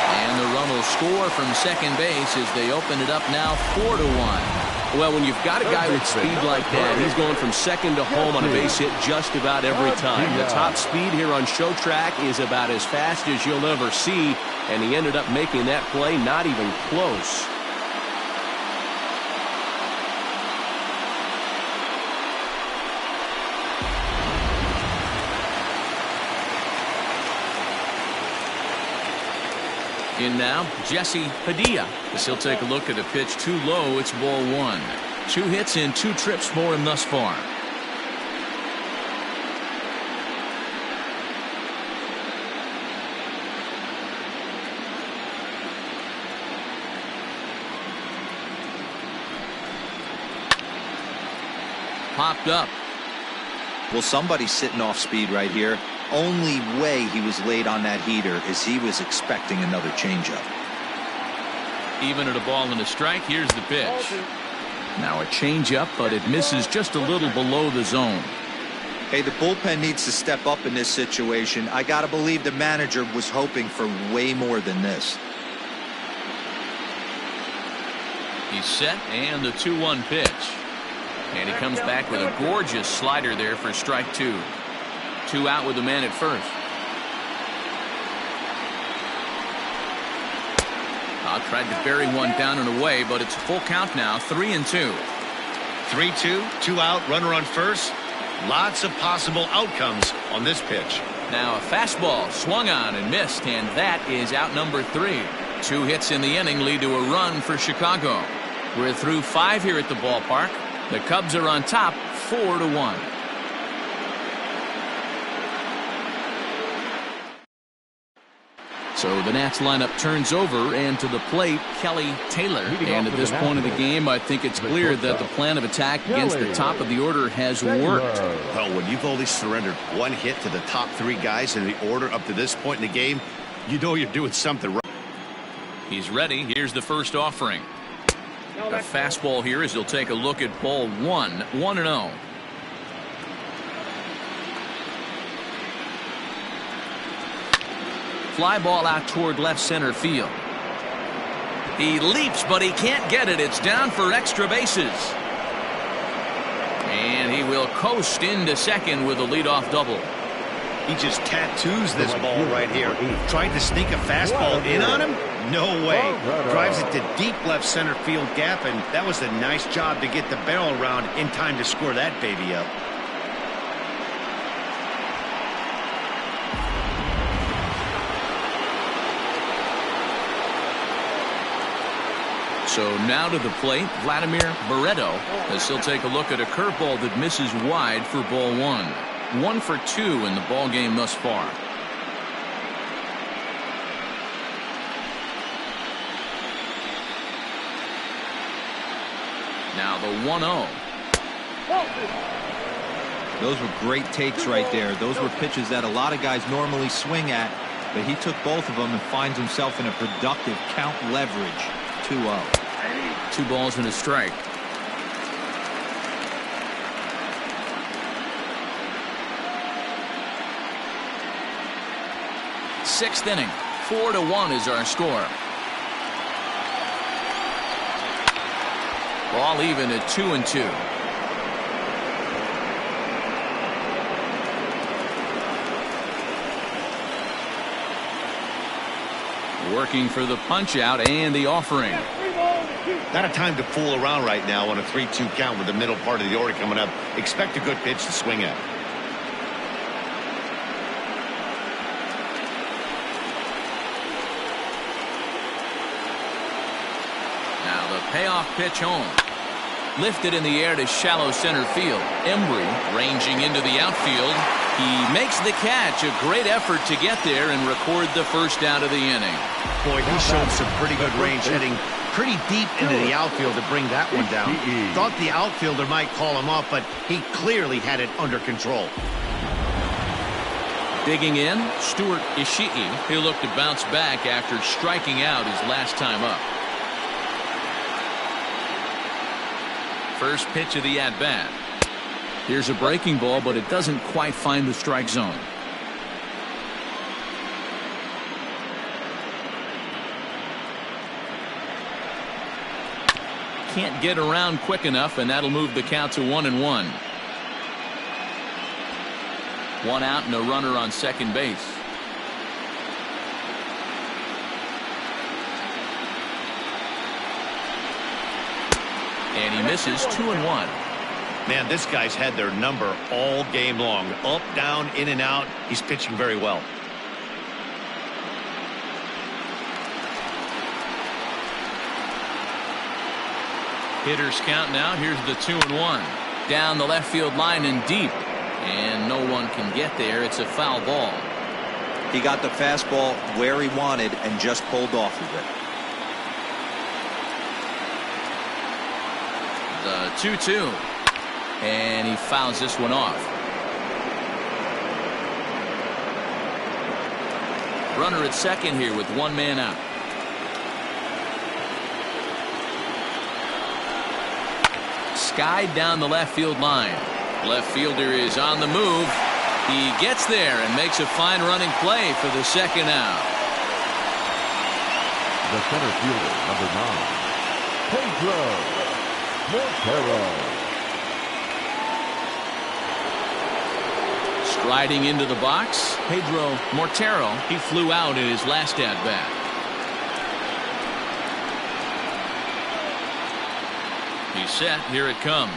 And the run will score from second base as they open it up now 4-1. Well, when you've got a guy with speed like that, he's going from second to home on a base hit just about every time. The top speed here on show track is about as fast as you'll ever see, and he ended up making that play not even close. In now, Jesse Padilla, as he'll take a look at a pitch too low. It's ball 1. 2 hits and 2 trips for him thus far. Popped up. Well, somebody's sitting off speed right here. Only way he was late on that heater is he was expecting another changeup. Even at a ball and a strike, here's the pitch. Now a changeup, but it misses just a little below the zone. Hey, the bullpen needs to step up in this situation. I gotta believe the manager was hoping for way more than this. He's set, and the 2-1 pitch. And he comes back with a gorgeous slider there for strike 2. 2 out with the man at first. Tried to bury one down and away, but it's a full count now. 3-2. 3-2, 2 out, runner on first. Lots of possible outcomes on this pitch. Now a fastball swung on and missed, and that is out number 3. 2 hits in the inning lead to a run for Chicago. We're through 5 here at the ballpark. The Cubs are on top 4-1. So the Nats lineup turns over, and to the plate, Kelly Taylor. And at this point of the game, I think it's clear that the plan of attack against the top of the order has worked. Well, when you've only surrendered 1 hit to the top 3 guys in the order up to this point in the game, you know you're doing something right. He's ready. Here's the first offering. A fastball here as he'll take a look at ball 1. 1-0. Fly ball out toward left center field. He leaps, but he can't get it. It's down for extra bases. And he will coast into second with a leadoff double. He just tattoos this ball right here. Tried to sneak a fastball in on him? No way. Drives it to deep left center field gap, and that was a nice job to get the barrel around in time to score that baby up. So now to the plate, Vladimir Barreto, as he'll take a look at a curveball that misses wide for ball 1. 1 for 2 in the ball game thus far. Now the 1-0. Those were great takes right there. Those were pitches that a lot of guys normally swing at, but he took both of them and finds himself in a productive count leverage. 2-0. 2 balls and a strike. Sixth inning. 4-1 is our score. Ball even at 2-2. Working for the punch out and the offering. Not a time to fool around right now on a 3-2 count with the middle part of the order coming up. Expect a good pitch to swing at. Payoff pitch home. Lifted in the air to shallow center field. Embry ranging into the outfield. He makes the catch. A great effort to get there and record the first out of the inning. Boy, he showed some pretty good range, heading pretty deep into the outfield to bring that one down. Thought the outfielder might call him off, but he clearly had it under control. Digging in, Stuart Ishii. He'll look to bounce back after striking out his last time up. First pitch of the at-bat. Here's a breaking ball, but it doesn't quite find the strike zone. Can't get around quick enough, and that'll move the count to 1-1. One out and a runner on second base. And he misses 2-1. Man, this guy's had their number all game long. Up, down, in and out. He's pitching very well. Hitters counting out. Here's the 2-1. Down the left field line and deep. And no one can get there. It's a foul ball. He got the fastball where he wanted and just pulled off of it. The 2-2. And he fouls this one off. Runner at second here with one man out. Skied down the left field line. Left fielder is on the move. He gets there and makes a fine running play for the second out. The center fielder, number 9, Pedro Montero. Striding into the box, Pedro Montero. He flew out in his last at-bat. He's set. Here it comes.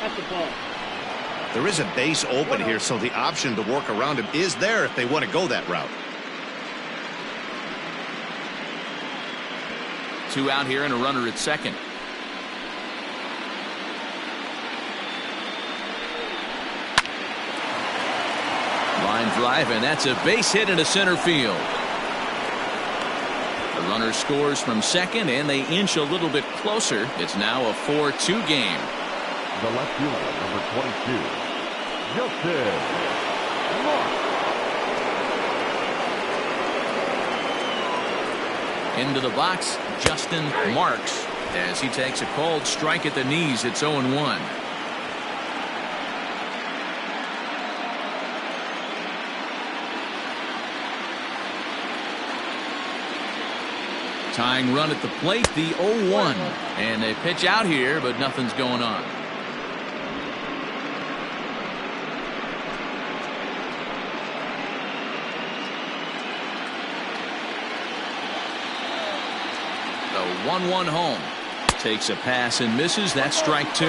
That's the ball. There is a base open here, so the option to work around him is there if they want to go that route. 2 out here and a runner at second. Line drive, and that's a base hit into center field. The runner scores from second, and they inch a little bit closer. It's now a 4-2 game. The left fielder, number 22, Justin Marks. Into the box, Justin Marks, as he takes a cold strike at the knees. It's 0-1. Tying run at the plate, the 0-1. And they pitch out here, but nothing's going on. The 1-1 home. Takes a pass and misses. That's strike 2.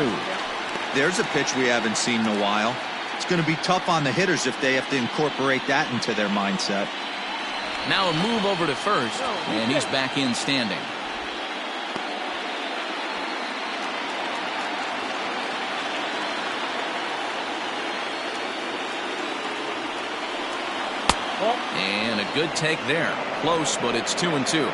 There's a pitch we haven't seen in a while. It's going to be tough on the hitters if they have to incorporate that into their mindset. Now a move over to first, and he's back in standing. And a good take there. Close, but it's 2-2.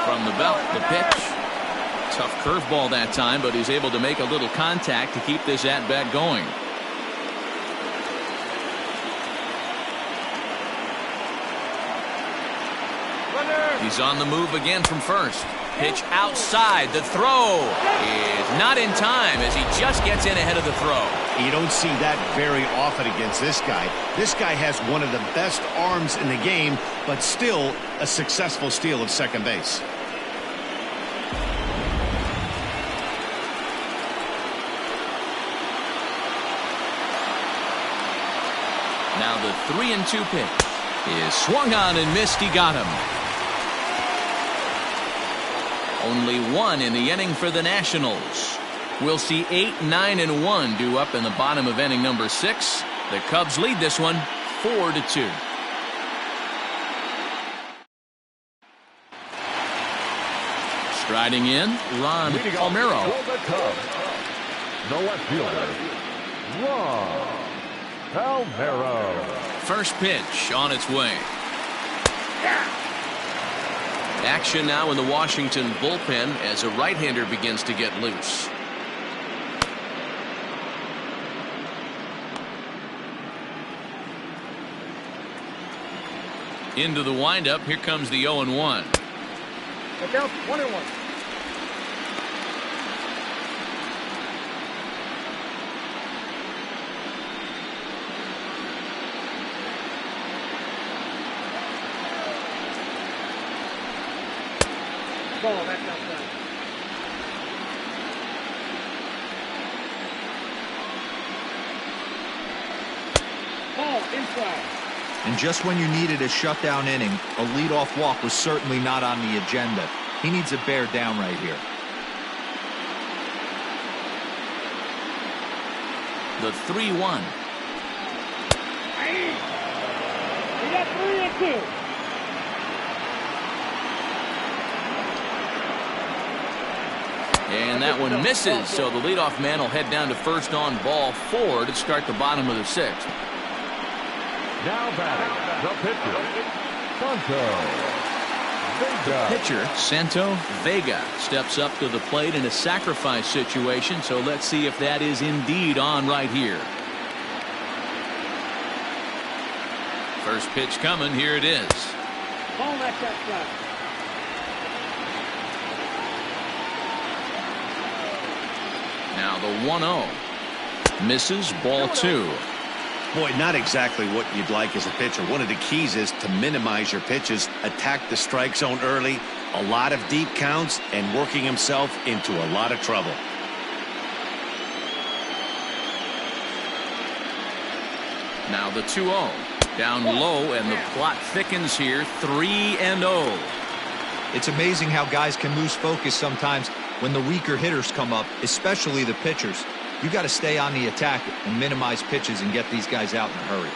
From the belt, the pitch. Tough curveball that time, but he's able to make a little contact to keep this at-bat going. He's on the move again from first. Pitch outside. The throw is not in time as he just gets in ahead of the throw. You don't see that very often against this guy. This guy has one of the best arms in the game, but still a successful steal of second base. 3-2 pitch is swung on and missed. He got him. Only one in the inning for the Nationals. We'll see 8, 9, and 1 due up in the bottom of inning number 6. The Cubs lead this one 4-2. Striding in, Ron Palmeiro. The left fielder, Ron Palmeiro. First pitch on its way. Action now in the Washington bullpen as a right-hander begins to get loose. Into the windup. Here comes the 0-1. Look out, 1-1. Ball, that's outside. Ball, inside. And just when you needed a shutdown inning, a leadoff walk was certainly not on the agenda. He needs a bear down right here. The 3-1. We got 3-2. And that one misses, so the leadoff man will head down to first on ball 4 to start the bottom of the 6th. Now batting, the pitcher, Santo Vega. Pitcher Santo Vega steps up to the plate in a sacrifice situation, so let's see if that is indeed on right here. First pitch coming. Here it is. Ball, that's outside. Now the 1-0 misses, ball 2. Boy, not exactly what you'd like as a pitcher. One of the keys is to minimize your pitches, attack the strike zone early, a lot of deep counts, and working himself into a lot of trouble. Now the 2-0 down low, and the plot thickens here. 3-0. It's amazing how guys can lose focus sometimes when the weaker hitters come up, especially the pitchers. You got to stay on the attack and minimize pitches and get these guys out in a hurry.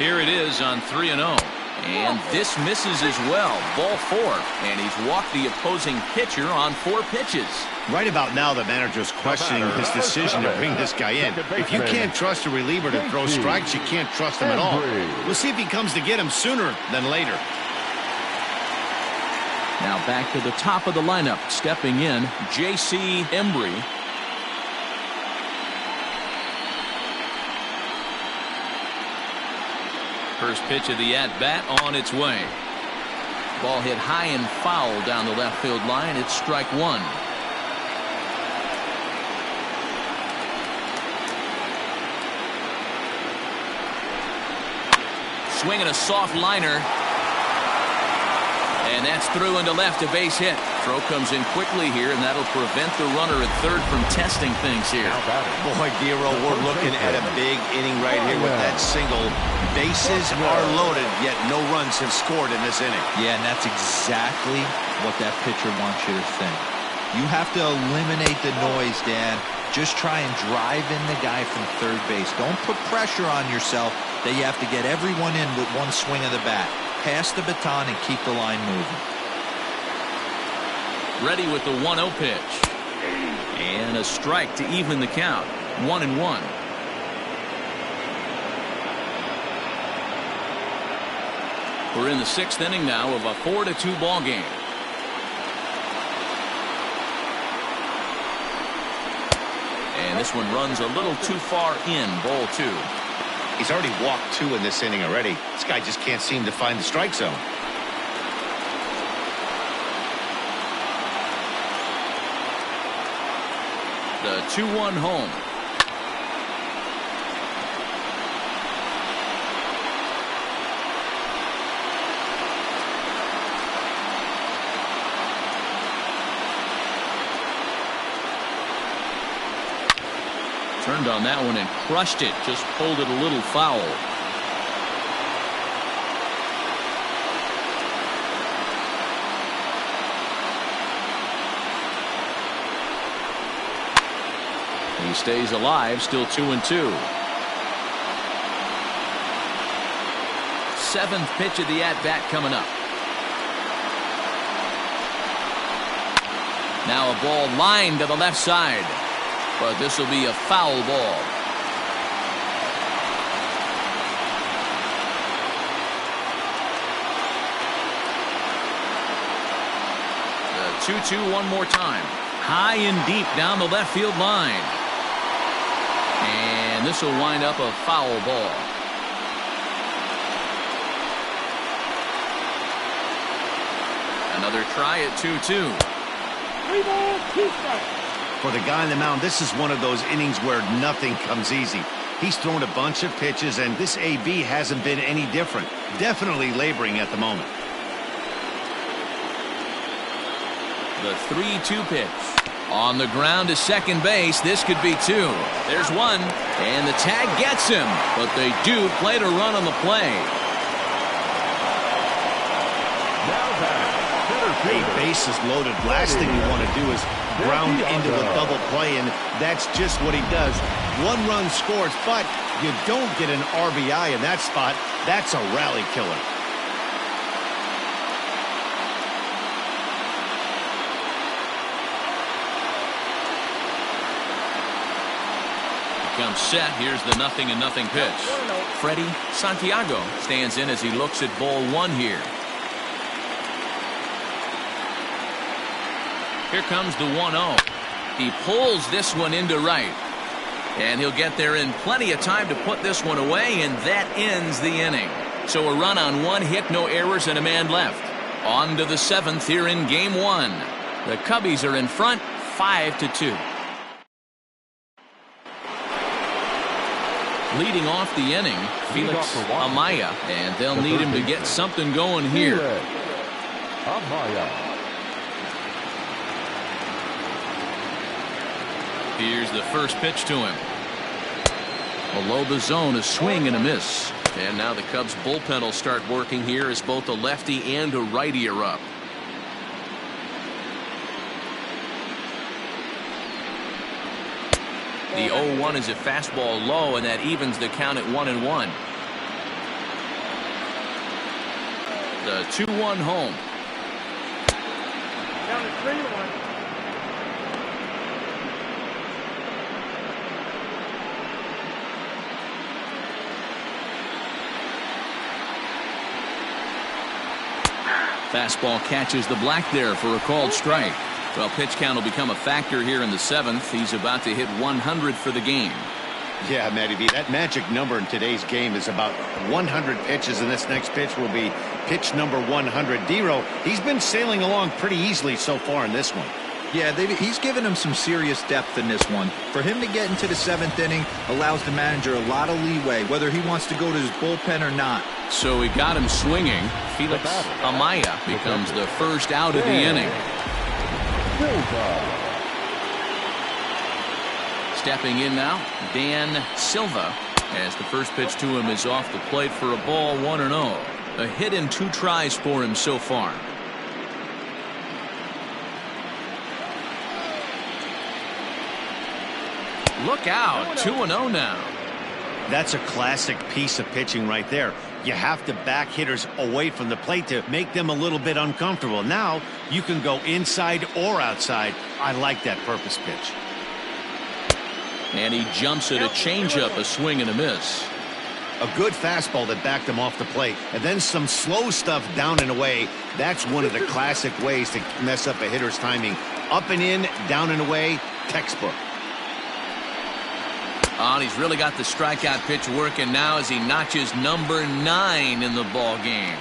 Here it is on 3-0. And this misses as well. Ball 4. And he's walked the opposing pitcher on 4 pitches. Right about now, the manager's questioning his decision to bring this guy in. If you can't trust a reliever to throw strikes, you can't trust him at all. We'll see if he comes to get him sooner than later. Now back to the top of the lineup. Stepping in, J.C. Embry. First pitch of the at-bat on its way. Ball hit high and foul down the left field line. It's strike 1. Swinging a soft liner. And that's through into left, a base hit. Throw comes in quickly here, and that'll prevent the runner at third from testing things here. Boy, Giro, we're looking at a big inning right here with that single. Bases are loaded, yet no runs have scored in this inning. Yeah, and that's exactly what that pitcher wants you to think. You have to eliminate the noise, Dan. Just try and drive in the guy from third base. Don't put pressure on yourself that you have to get everyone in with one swing of the bat. Pass the baton and keep the line moving. Ready with the 1-0 pitch. And a strike to even the count. 1-1. We're in the 6th inning now of a 4-2 ball game. And this one runs a little too far in. Ball 2. He's already walked 2 in this inning already. This guy just can't seem to find the strike zone. The 2-1 home. Turned on that one and crushed it. Just pulled it a little foul. He stays alive, still 2-2. Seventh pitch of the at-bat coming up. Now a ball lined to the left side, but this will be a foul ball. The 2-2 one more time. High and deep down the left field line. And this will wind up a foul ball. Another try at 2-2. 3 balls, 2 strikes. For the guy on the mound, this is one of those innings where nothing comes easy. He's thrown a bunch of pitches, and this AB hasn't been any different. Definitely laboring at the moment. The 3-2 pitch. On the ground to second base. This could be 2. There's 1. And the tag gets him. But they do play to run on the play. A bases loaded. Last thing you want to do is ground into a double play, and that's just what he does. 1 run scores, but you don't get an RBI in that spot. That's a rally killer. Comes set. Here's the 0-0 pitch. Freddie Santiago stands in as he looks at ball 1 here. Here comes the 1-0. He pulls this one into right. And he'll get there in plenty of time to put this one away, and that ends the inning. So a run on 1 hit, no errors, and a man left. On to the 7th here in game 1. The Cubbies are in front 5-2. Leading off the inning, Felix Amaya, and they'll need him to get something going here. Here's the first pitch to him. Below the zone, a swing and a miss. And now the Cubs bullpen will start working here as both a lefty and a righty are up. The 0-1 is a fastball low, and that evens the count at 1-1. The 2-1 home. Down to 3-1. Fastball catches the black there for a called strike. Well, pitch count will become a factor here in the 7th. He's about to hit 100 for the game. Yeah, Matty V, that magic number in today's game is about 100 pitches, and this next pitch will be pitch number 100. D-Row, he's been sailing along pretty easily so far in this one. Yeah, he's given him some serious depth in this one. For him to get into the 7th inning allows the manager a lot of leeway, whether he wants to go to his bullpen or not. So he got him swinging. Felix Amaya becomes the first out of the inning. Stepping in now, Dan Silva, as the first pitch to him is off the plate for a ball, 1-0. A hit in 2 tries for him so far. Look out, 2-0 now. That's a classic piece of pitching right there. You have to back hitters away from the plate to make them a little bit uncomfortable. Now you can go inside or outside. I like that purpose pitch. And he jumps at a changeup, a swing and a miss. A good fastball that backed him off the plate, and then some slow stuff down and away. That's one of the classic ways to mess up a hitter's timing. Up and in, down and away, textbook. Oh, and he's really got the strikeout pitch working now as he notches number 9 in the ball game.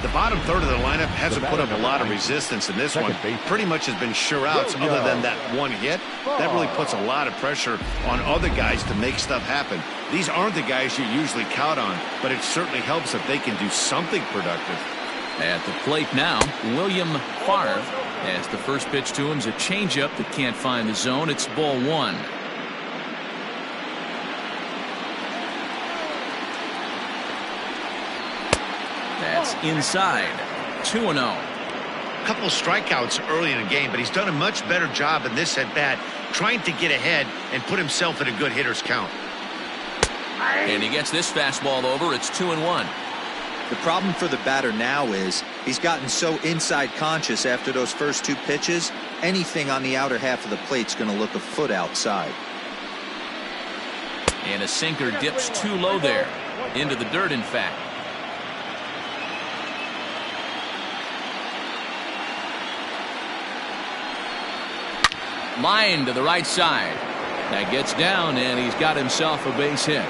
The bottom third of the lineup hasn't put up a lot of resistance in this one. Pretty much has been sure outs other than that 1 hit. That really puts a lot of pressure on other guys to make stuff happen. These aren't the guys you usually count on, but it certainly helps if they can do something productive. At the plate now, William Favre, as the first pitch to him is a changeup that can't find the zone. It's ball 1. is inside. 2-0. A couple strikeouts early in the game, but he's done a much better job in this at-bat, trying to get ahead and put himself in a good hitter's count. And he gets this fastball over. It's 2-1. The problem for the batter now is he's gotten so inside conscious after those first two pitches, anything on the outer half of the plate's going to look a foot outside. And a sinker dips too low there. Into the dirt, in fact. Line to the right side. That gets down, and he's got himself a base hit.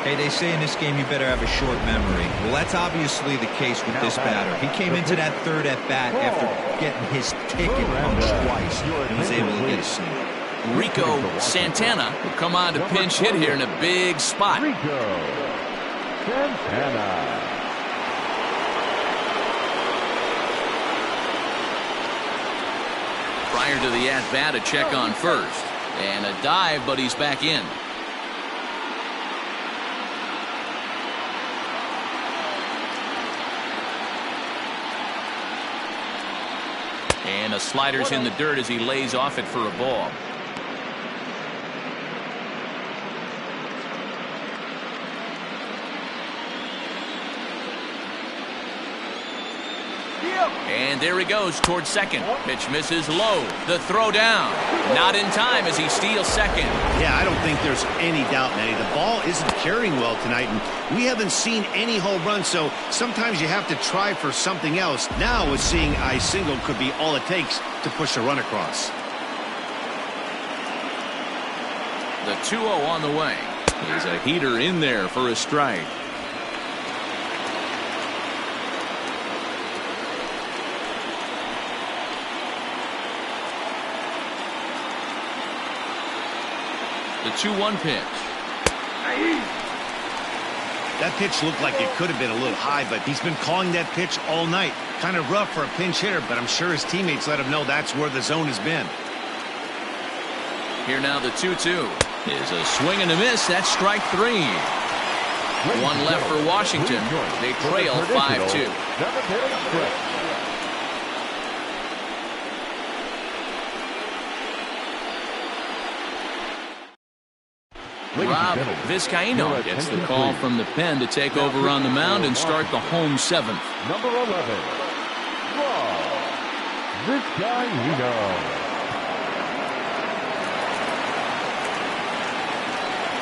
Hey, they say in this game you better have a short memory. Well, that's obviously the case with this batter. He came into that third at-bat after getting his ticket punched twice and was able to get a single. Rico Santana will come on to pinch hit here in a big spot. Rico Santana. Prior to the at-bat, a check on first. And a dive, but he's back in. And a slider's in the dirt as he lays off it for a ball. And there he goes towards second. Pitch misses low. The throw down. Not in time as he steals second. Yeah, I don't think there's any doubt, Manny. The ball isn't carrying well tonight, and we haven't seen any home runs, so sometimes you have to try for something else. Now, with seeing a single could be all it takes to push a run across. The 2-0 on the way. He's a heater in there for a strike. The 2-1 pitch. That pitch looked like it could have been a little high, but he's been calling that pitch all night. Kind of rough for a pinch hitter, but I'm sure his teammates let him know that's where the zone has been. Here now the 2-2 is a swing and a miss. That's strike three. One left for Washington. They trail 5-2. Rob Vizcaíno gets the call from the pen to take over on the mound and start the home seventh. Number 11, Rob Vizcaíno.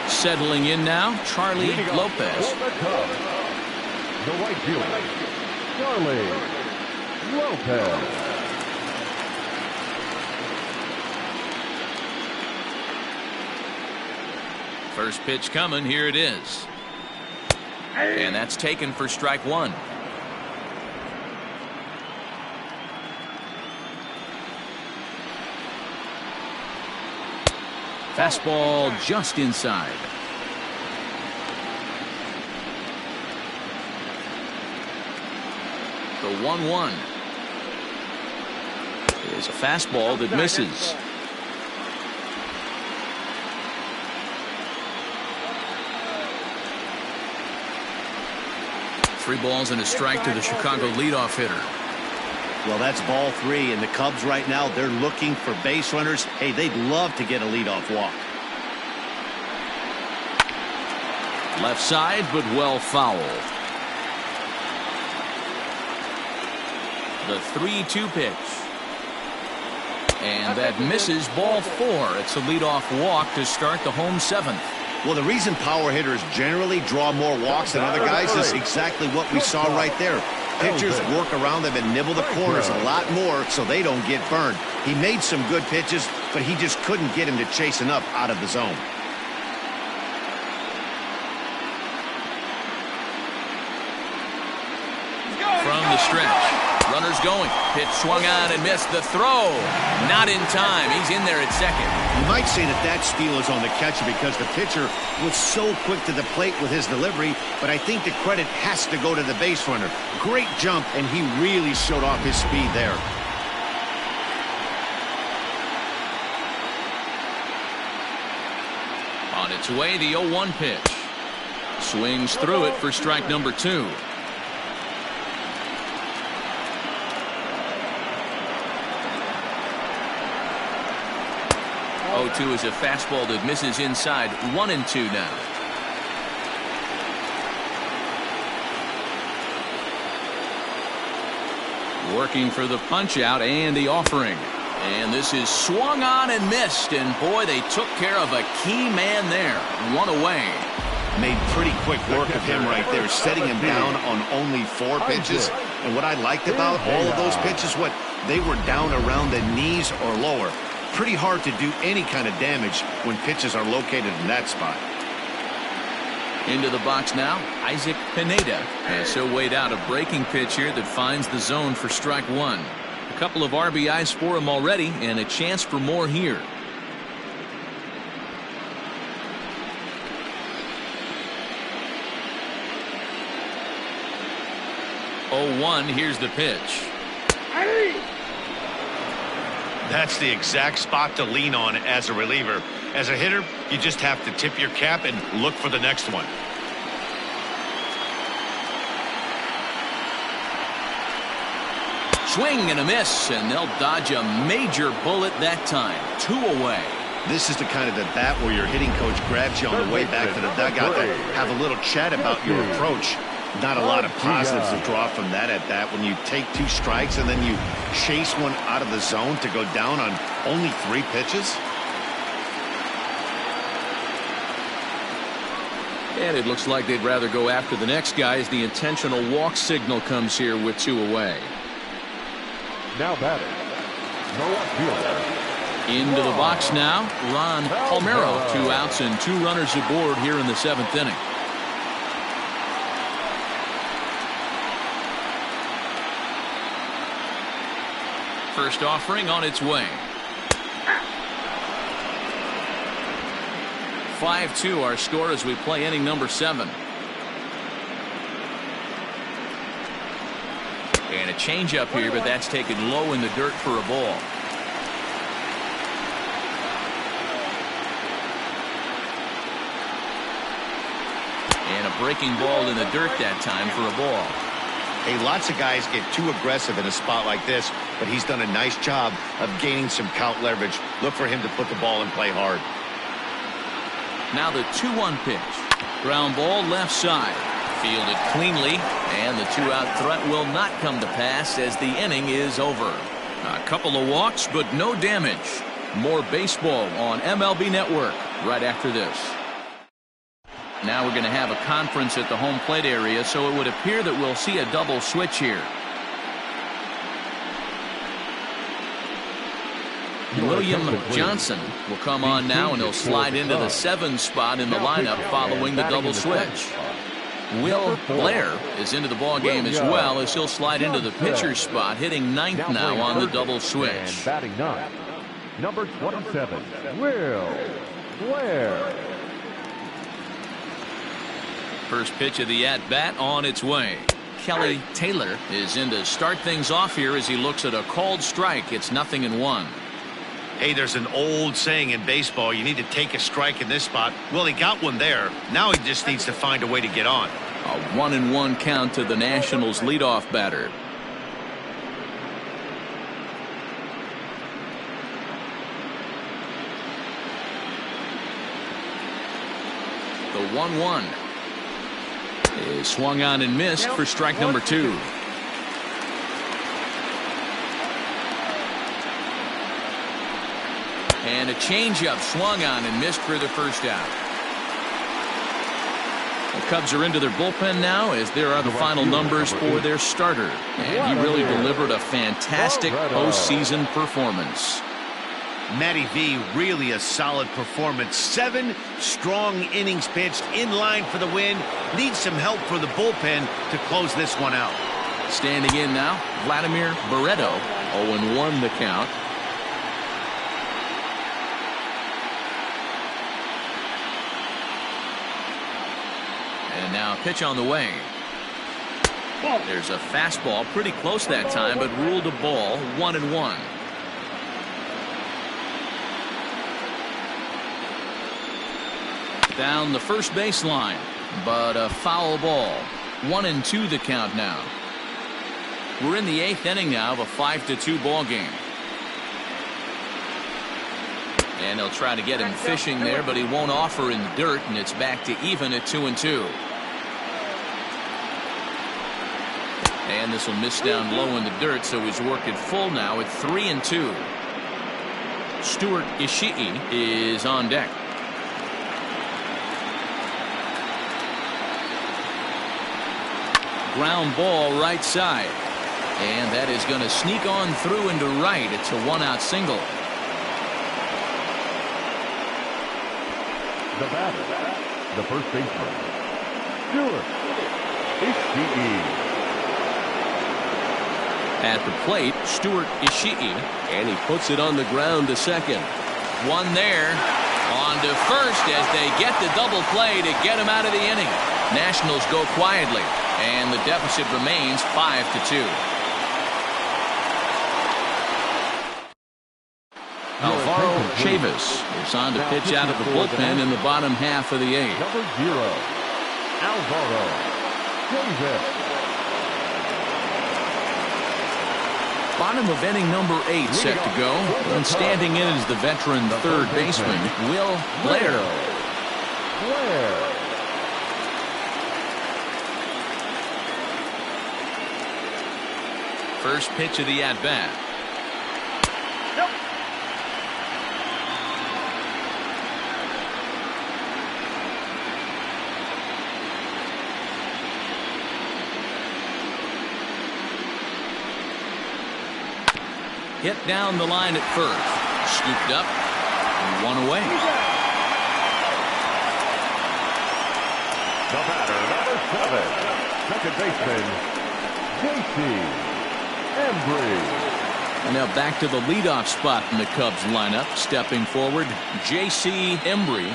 Settling in now, Charlie Lopez. The right fielder, Charlie Lopez. First pitch coming. Here it is. And that's taken for strike one. Fastball just inside. The 1-1 is a fastball that misses. Three balls and a strike to the Chicago leadoff hitter. Well, that's ball three, and the Cubs right now, they're looking for base runners. Hey, they'd love to get a leadoff walk. Left side, but well fouled. The 3-2 pitch. And that misses ball four. It's a leadoff walk to start the home seventh. Well, the reason power hitters generally draw more walks than other guys is exactly what we saw right there. Pitchers work around them and nibble the corners a lot more so they don't get burned. He made some good pitches, but he just couldn't get him to chase enough out of the zone. From the stretch. Runners going. Pitch swung on and missed. The throw. Not in time. He's in there at second. You might say that steal is on the catcher because the pitcher was so quick to the plate with his delivery, but I think the credit has to go to the base runner. Great jump, and he really showed off his speed there. On its way, the 0-1 pitch. Swings through it for strike number two. 0-2 is a fastball that misses inside. 1-2 now. Working for the punch out and the offering. And this is swung on and missed. And boy, they took care of a key man there. One away. Made pretty quick work of him right there, setting him down on only 4 pitches. And what I liked about all of those pitches, they were down around the knees or lower. Pretty hard to do any kind of damage when pitches are located in that spot. Into the box now, Isaac Pineda. And so weighed out a breaking pitch here that finds the zone for strike 1. A couple of RBIs for him already, and a chance for more here. 0-1, here's the pitch. That's the exact spot to lean on as a reliever. As a hitter, you just have to tip your cap and look for the next one. Swing and a miss, and they'll dodge a major bullet that time. 2 away. This is the kind of at bat where your hitting coach grabs you on the way back to the dugout to have a little chat about your approach. Not a lot of positives to draw from that at bat when you take 2 strikes and then you chase one out of the zone to go down on only 3 pitches. And it looks like they'd rather go after the next guy as the intentional walk signal comes here with 2 away. Now batting, no fielder. Into the box now, Ron Palmeiro. 2 outs and 2 runners aboard here in the 7th inning. First offering on its way. 5-2 our score as we play inning number 7. And a changeup here, but that's taken low in the dirt for a ball. And a breaking ball in the dirt that time for a ball. Hey, lots of guys get too aggressive in a spot like this, but he's done a nice job of gaining some count leverage. Look for him to put the ball in play hard. Now the 2-1 pitch. Ground ball left side. Fielded cleanly, and the 2-out threat will not come to pass as the inning is over. A couple of walks, but no damage. More baseball on MLB Network right after this. Now we're going to have a conference at the home plate area, so it would appear that we'll see a double switch here. William Johnson will come on now, and he'll slide into the 7 spot in the lineup following the double switch. Will Blair is into the ball game as well, as he'll slide into the pitcher's spot, hitting 9th now on the double switch. Batting 9, number 27, Will Blair. First pitch of the at-bat on its way. Kelly Taylor is in to start things off here as he looks at a called strike. It's 0-1. Hey, there's an old saying in baseball, you need to take a strike in this spot. Well, he got one there. Now he just needs to find a way to get on. A 1-1 count to the Nationals leadoff batter. The 1-1 is swung on and missed for strike number 2. And a changeup swung on and missed for the first out. The Cubs are into their bullpen now as there are the final numbers for their starter. And he really delivered a fantastic postseason performance. Matty V, really a solid performance. 7 strong innings pitched, in line for the win. Needs some help for the bullpen to close this one out. Standing in now, Vladimir Barreto. 0-1 the count. And now pitch on the way. There's a fastball pretty close that time, but ruled a ball. 1-1. Down the first baseline, but a foul ball. 1-2 the count now. We're in the 8th inning now of a 5-2 ball game. And they'll try to get him fishing there, but he won't offer in the dirt, and it's back to even at 2-2. And this will miss down low in the dirt, so he's working full now at 3-2. Stuart Ishii is on deck. Ground ball right side. And that is going to sneak on through into right. It's a one-out single. The batter, the first baseman, Stuart Ishii. At the plate, Stuart Ishii. And he puts it on the ground to second. One there. On to first as they get the double play to get him out of the inning. Nationals go quietly, and the deficit remains 5-2. Alvaro Chavis is on to pitch out of the bullpen in the bottom half of the eighth. Number 0, Alvaro Chavis. Bottom of inning number 8 set to go. And standing in is the veteran third baseman, Will Blair. First pitch of the at-bat. Hit down the line at first. Scooped up. And one away. The batter, number 7, second baseman, J.C. Embry. And now back to the leadoff spot in the Cubs lineup. Stepping forward, J.C. Embry.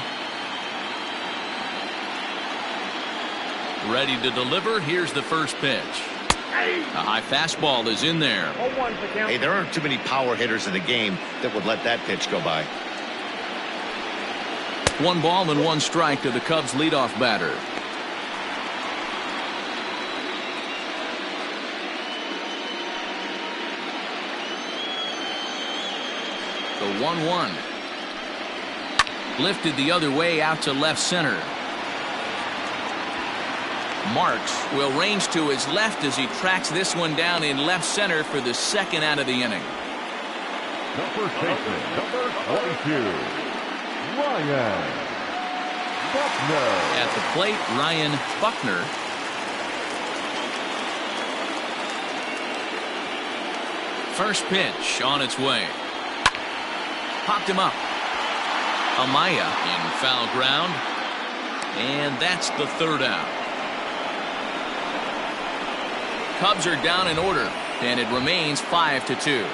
Ready to deliver. Here's the first pitch. A high fastball is in there. Hey, there aren't too many power hitters in the game that would let that pitch go by. 1 ball and 1 strike to the Cubs leadoff batter. The 1-1. Lifted the other way out to left center. Marks will range to his left as he tracks this one down in left center for the second out of the inning. The first baseman, number 22, Ryan Buckner. At the plate, Ryan Buckner. First pitch on its way. Popped him up. Amaya in foul ground. And that's the third out. Cubs are down in order, and it remains 5-2.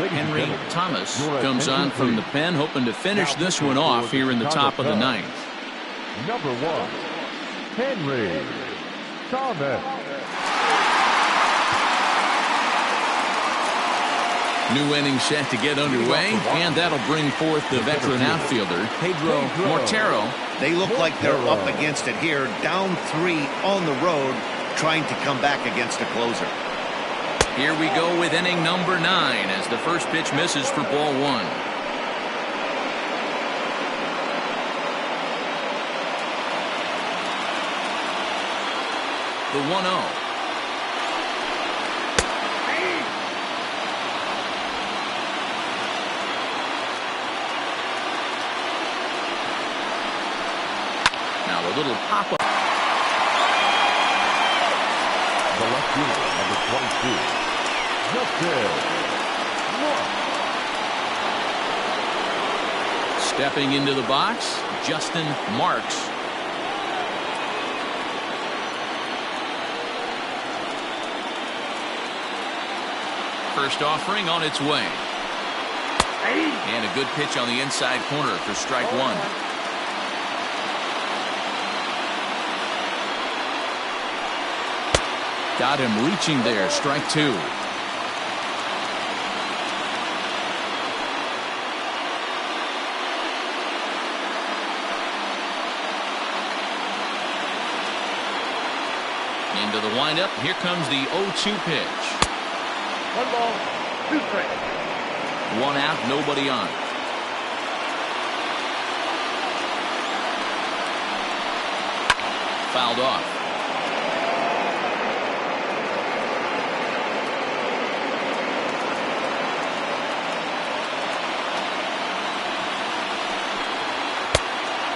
Henry Thomas comes on from the pen, hoping to finish this one off here in the top of the ninth. Number 1, Henry Thomas. New inning set to get underway, and that'll bring forth the veteran outfielder, Pedro Mortero. They look like they're up against it here, down 3 on the road, trying to come back against a closer. Here we go with inning number 9 as the first pitch misses for ball 1. The 1-0. Now a little pop-up. The left fielder, number 22, Justin Marks. Stepping into the box, Justin Marks. First offering on its way. And a good pitch on the inside corner for strike 1. Got him reaching there, strike 2. Into the windup, here comes the 0-2 pitch. 1 ball, 2 strikes. 1 out, nobody on. Fouled off.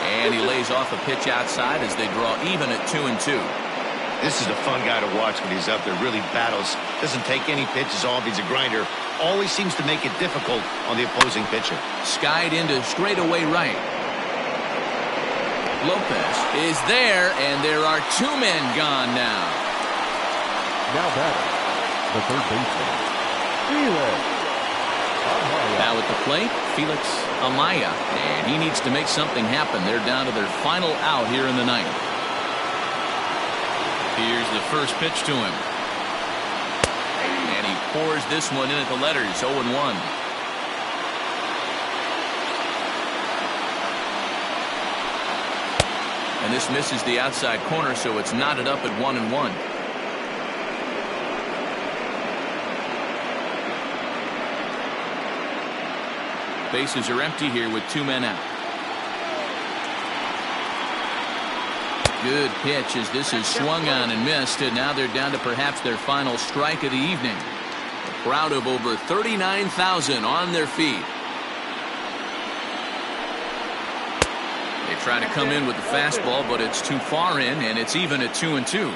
And he lays off a pitch outside as they draw even at 2-2. This is a fun guy to watch when he's up there. Really battles. Doesn't take any pitches off. He's a grinder. Always seems to make it difficult on the opposing pitcher. Skied into straightaway right. Lopez is there, and there are 2 men gone now. Now batting, the third baseman, Felix Amaya. Now at the plate, Felix Amaya, and he needs to make something happen. They're down to their final out here in the 9th. Here's the first pitch to him. And he pours this one in at the letters, 0-1. And this misses the outside corner, so it's knotted up at 1-1. Bases are empty here with 2 men out. Good pitch as this is swung on and missed, and now they're down to perhaps their final strike of the evening. A crowd of over 39,000 on their feet. They try to come in with the fastball, but it's too far in, and it's even at 2-2.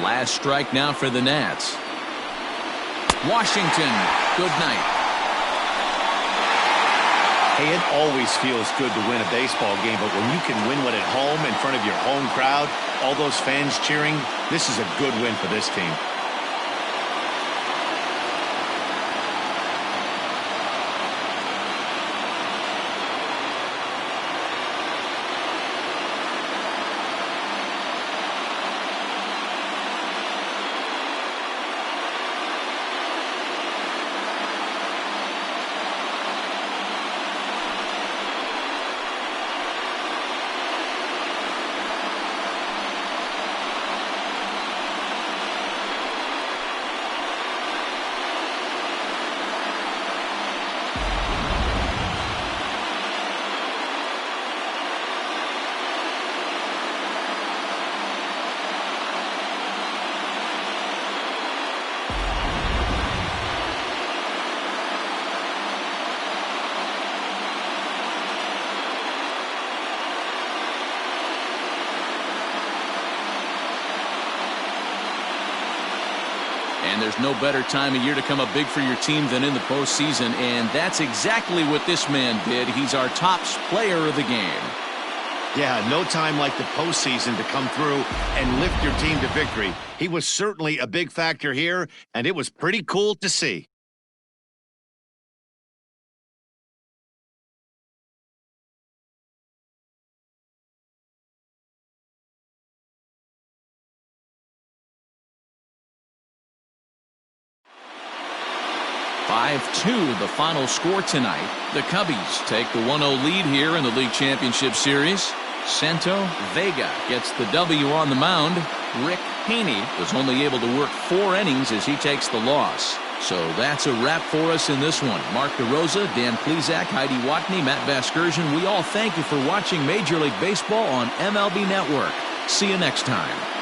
Last strike now for the Nats. Washington, good night. Hey, it always feels good to win a baseball game, but when you can win one at home in front of your home crowd, all those fans cheering, this is a good win for this team. And there's no better time of year to come up big for your team than in the postseason, and that's exactly what this man did. He's our top player of the game. Yeah, no time like the postseason to come through and lift your team to victory. He was certainly a big factor here, and it was pretty cool to see. The final score tonight. The Cubbies take the 1-0 lead here in the League Championship Series. Santo Vega gets the W on the mound. Rick Haney was only able to work 4 innings as he takes the loss. So that's a wrap for us in this one. Mark DeRosa, Dan Plezak, Heidi Watney, Matt Vasgersian, we all thank you for watching Major League Baseball on MLB Network. See you next time.